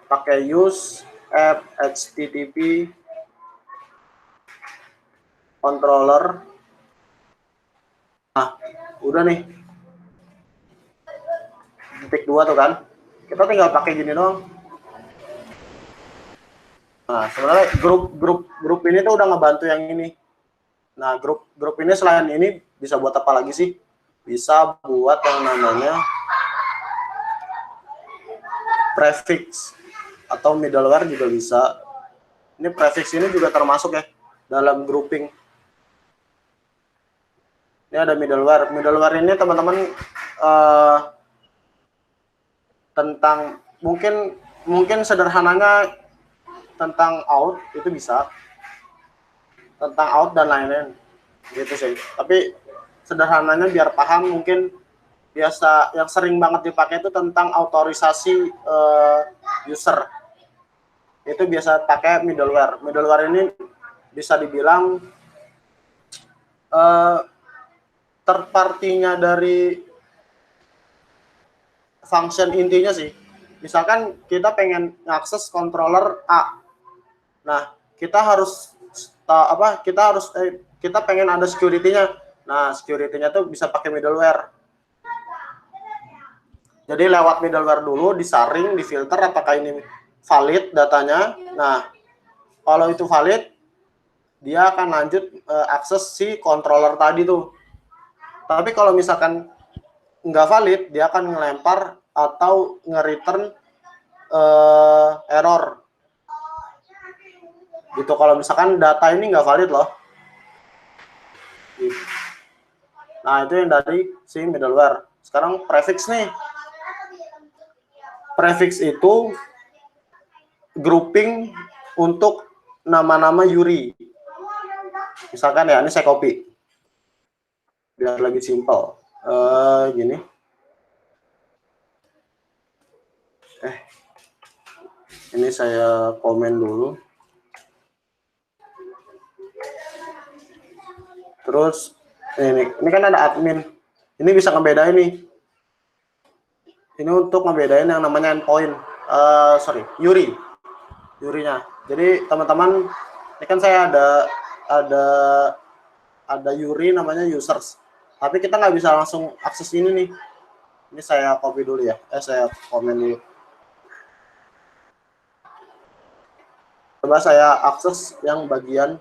Pakai use app http controller. Nah, udah nih. Titik 2 tuh kan. Kita tinggal pakai gini doang. Nah, sebenarnya grup ini tuh udah ngebantu yang ini. Nah, grup ini selain ini bisa buat apa lagi sih? Bisa buat yang namanya prefix atau middleware juga bisa. Ini prefix ini juga termasuk ya dalam grouping. Ini ada middleware. Middleware ini teman-teman tentang mungkin sederhananya tentang out itu bisa, tentang out dan lain-lain gitu sih. Tapi sederhananya biar paham, mungkin biasa yang sering banget dipakai itu tentang autorisasi user. Itu biasa pakai middleware. Middleware ini bisa dibilang third party-nya dari function intinya sih. Misalkan kita pengen ngakses controller A. Nah, kita pengen ada security-nya. Nah, security-nya tuh bisa pakai middleware. Jadi lewat middleware dulu disaring, difilter apakah ini valid datanya. Nah, kalau itu valid, dia akan lanjut akses si controller tadi tuh. Tapi kalau misalkan nggak valid, dia akan ngelempar atau nge-return error. Gitu, kalau misalkan data ini nggak valid loh. Nah, itu yang dari si middleware. Sekarang prefix nih. Prefix itu grouping untuk nama-nama URI. Misalkan ya, ini saya copy. Biar lebih simple. Gini. Ini saya komen dulu. Terus ini kan ada admin. Ini bisa ngebedain nih. Ini untuk ngebedain yang namanya endpoint, URI-nya. Jadi teman-teman, ini kan saya ada URI namanya users, tapi kita nggak bisa langsung akses ini nih. Ini saya copy dulu ya, saya komen dulu. Coba saya akses yang bagian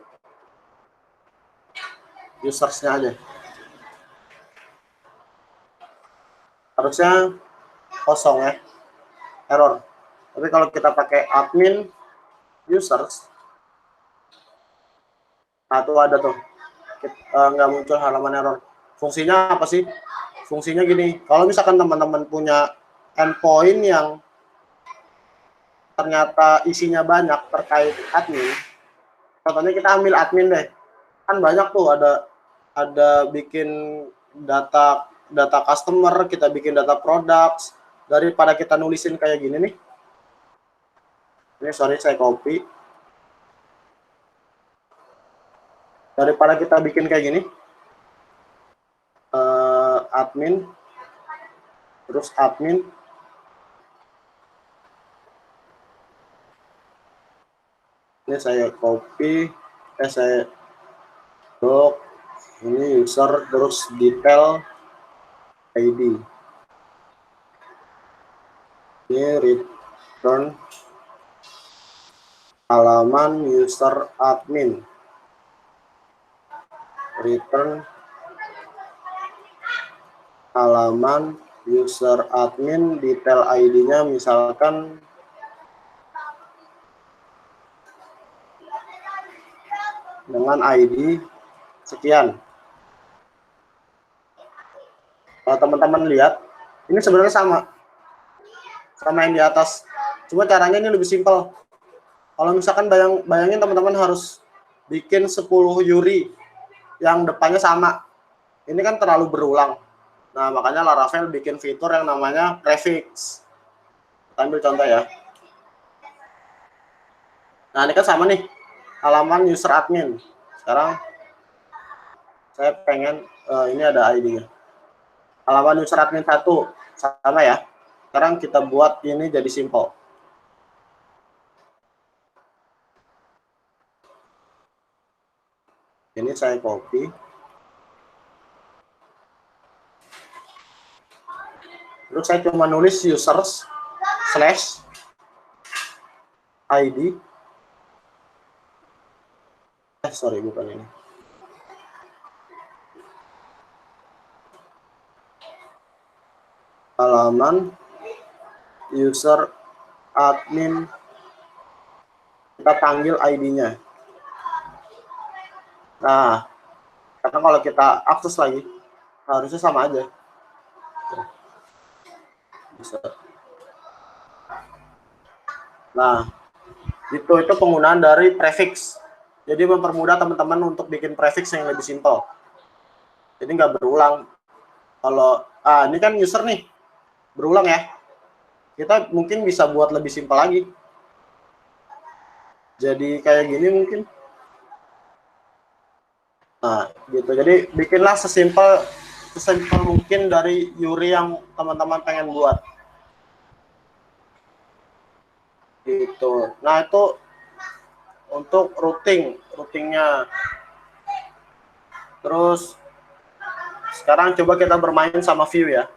usersnya aja. Harusnya kosong ya, error. Tapi kalau kita pakai admin users, nah tuh ada tuh, nggak muncul halaman error. Fungsinya apa sih? Fungsinya gini, kalau misalkan teman-teman punya endpoint yang ternyata isinya banyak terkait admin, contohnya kita ambil admin deh, kan banyak tuh, ada bikin data customer, kita bikin data products, daripada kita nulisin kayak gini nih. Ini sorry saya copy. Daripada kita bikin kayak gini, admin, terus admin, ini saya copy, saya doc, ini user, terus detail ID, ini return halaman user admin, return halaman user admin, detail ID-nya misalkan dengan ID sekian. Kalau teman-teman lihat, ini sebenarnya sama yang di atas, cuma caranya ini lebih simpel. Kalau misalkan bayangin teman-teman harus bikin 10 URI yang depannya sama, ini kan terlalu berulang. Nah, makanya Laravel bikin fitur yang namanya prefix. Kita ambil contoh ya. Nah, ini kan sama nih, halaman user admin. Sekarang saya pengen ini ada ID-nya. Halaman user admin 1 sama ya. Sekarang kita buat ini jadi simple. Ini saya copy. Terus saya cuma nulis users slash ID. Sorry, bukan ini. Halaman user admin, kita panggil ID-nya. Nah, karena kalau kita akses lagi, harusnya sama aja. Bisa. Nah, itu penggunaan dari prefix. Jadi mempermudah teman-teman untuk bikin prefix yang lebih simpel. Jadi nggak berulang. Kalau ini kan user nih, berulang ya. Kita mungkin bisa buat lebih simpel lagi. Jadi kayak gini mungkin. Nah, gitu. Jadi bikinlah sesimpel mungkin dari URI yang teman-teman pengen buat. Gitu. Nah, itu untuk routingnya. Terus sekarang coba kita bermain sama view ya.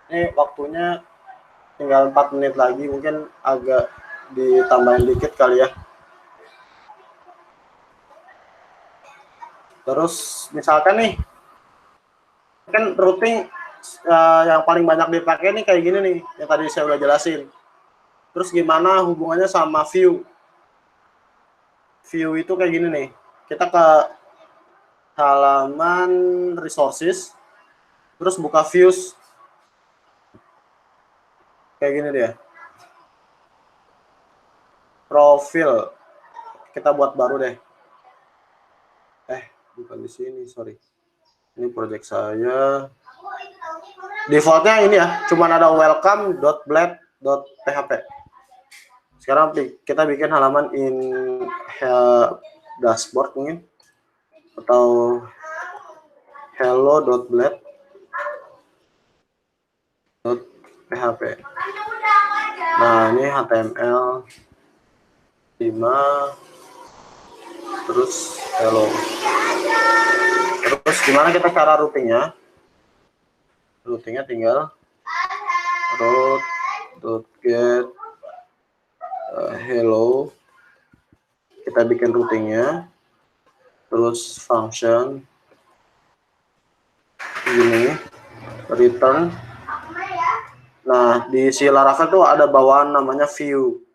Ini waktunya tinggal 4 menit lagi, mungkin agak ditambahin dikit kali ya. Terus misalkan nih, kan routing yang paling banyak dipakai nih kayak gini nih, yang tadi saya udah jelasin. Terus gimana hubungannya sama view? View itu kayak gini nih, kita ke halaman resources, terus buka views, kayak gini dia. Profil, kita buat baru deh. Bukan di sini, sorry. Ini project saya. Defaultnya ini ya, cuman ada welcome.blade.php. Sekarang kita bikin halaman dashboard mungkin, atau hello.blade. PHP. Nah, ini HTML 5, terus hello. Terus gimana kita cara routingnya? Routingnya tinggal route.get hello. Kita bikin routingnya, terus function ini return. Nah, di si Laravel tuh ada bawaan namanya view.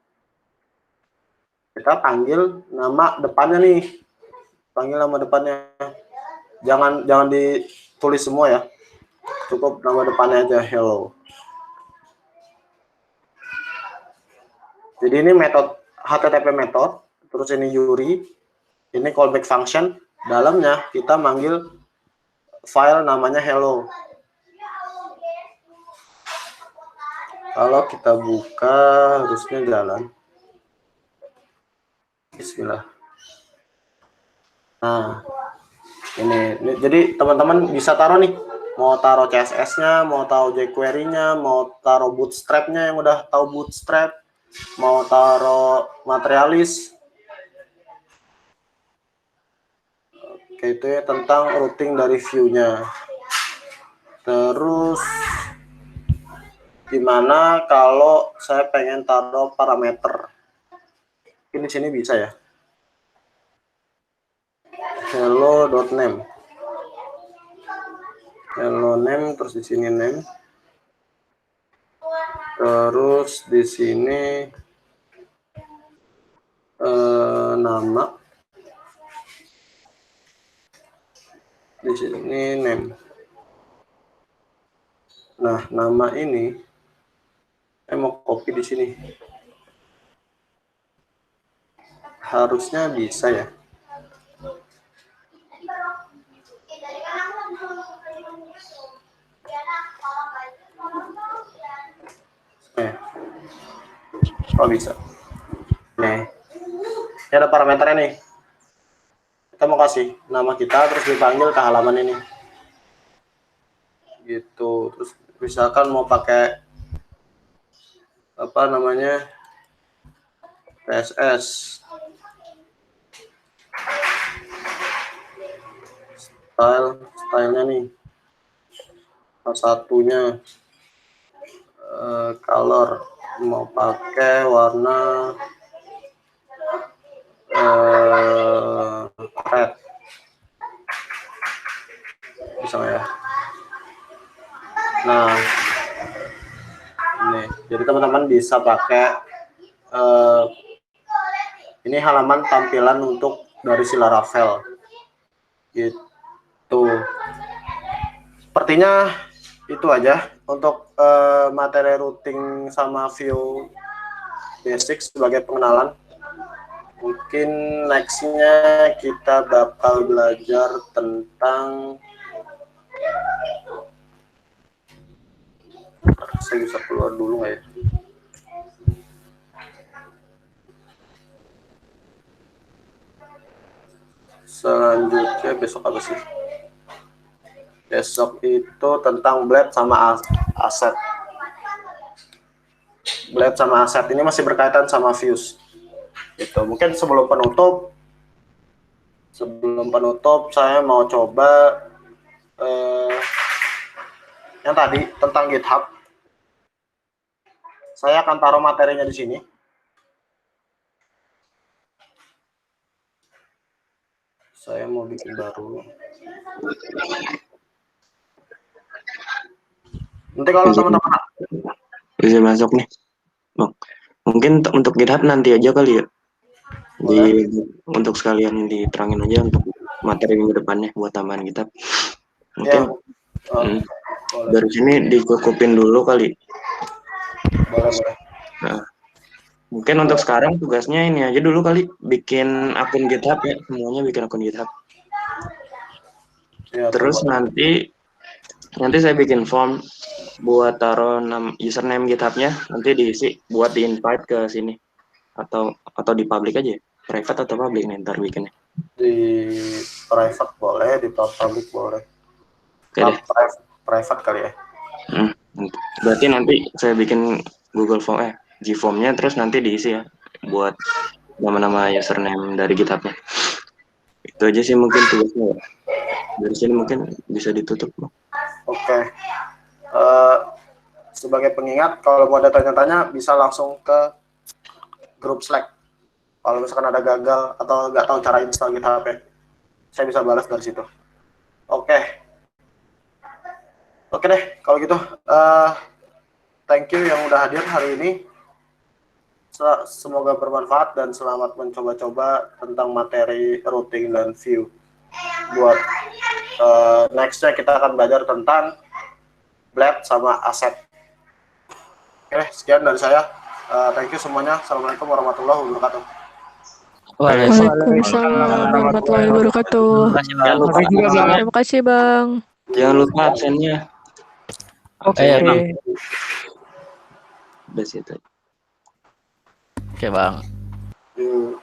Kita panggil nama depannya nih. Panggil nama depannya. Jangan ditulis semua ya. Cukup nama depannya aja hello. Jadi ini metode HTTP method, terus ini URI, ini callback function. Dalamnya kita manggil file namanya hello. Kalau kita buka harusnya jalan. Bismillah. Nah, ini jadi teman-teman bisa taruh nih, mau taruh CSS-nya, mau taruh jQuery-nya, mau taruh Bootstrap-nya yang udah tahu Bootstrap, mau taruh Materialis. Oke, itu ya tentang routing dari view-nya. Terus gimana kalau saya pengen taruh parameter? Ini di sini bisa ya. Hello.name. Hello name, terus di sini name. Terus di sini nama. Di sini name. Nah, nama ini saya mau copy di sini. Harusnya bisa ya. Oh bisa. Nih, ini ada parameternya nih. Kita mau kasih nama kita, terus dipanggil ke halaman ini. Gitu. Terus misalkan mau pakai apa namanya CSS. Stylenya nih. Salah satunya color, mau pakai warna red, bisa ya. Nah, ini jadi teman-teman bisa pakai ini halaman tampilan untuk dari si Laravel gitu. Sepertinya itu aja untuk materi routing sama view basic sebagai pengenalan. Mungkin nextnya kita bakal belajar tentang, saya bisa keluar dulu nggak ya? Selanjutnya besok apa sih? Besok itu tentang blade sama aset. Blade sama aset ini masih berkaitan sama views. Itu mungkin sebelum penutup saya mau coba yang tadi tentang GitHub. Saya akan taruh materinya di sini. Saya mau bikin baru. Nanti kalau teman-teman bisa masuk nih, Bang. Mungkin untuk GitHub nanti aja kali ya. Untuk sekalian diterangin aja untuk materi minggu depannya buat tambahan GitHub. Mungkin dari sini dicukupin dulu kali. Boleh. Nah, mungkin untuk sekarang tugasnya ini aja dulu kali, bikin akun GitHub ya, semuanya bikin akun GitHub. Ya, terus nanti saya bikin form buat taruh username GitHub-nya, nanti diisi buat di-invite ke sini atau di public aja, private atau public nih ntar bikinnya. Di private boleh, di public boleh. Oke deh. Private kali ya. Berarti nanti saya bikin Google Form Gform-nya terus nanti diisi ya buat nama-nama username dari GitHub-nya. Itu aja sih mungkin tugasnya ya. Dari sini mungkin bisa ditutup. Oke. Sebagai pengingat, kalau mau ada tanya-tanya bisa langsung ke grup Slack. Kalau misalkan ada gagal atau nggak tahu cara install GitHub ya, saya bisa balas dari situ. Oke. Oke deh, kalau gitu thank you yang udah hadir hari ini. Semoga bermanfaat dan selamat mencoba-coba tentang materi routing dan view. Buat nextnya kita akan belajar tentang blab sama aset. Oke, sekian dari saya. Thank you semuanya. Assalamualaikum warahmatullahi wabarakatuh. Waalaikumsalam warahmatullahi wabarakatuh. Jangan lupa, Terima kasih Bang. jangan lupa absennya. Oke. Udah situ. Oke, Bang. Yuk.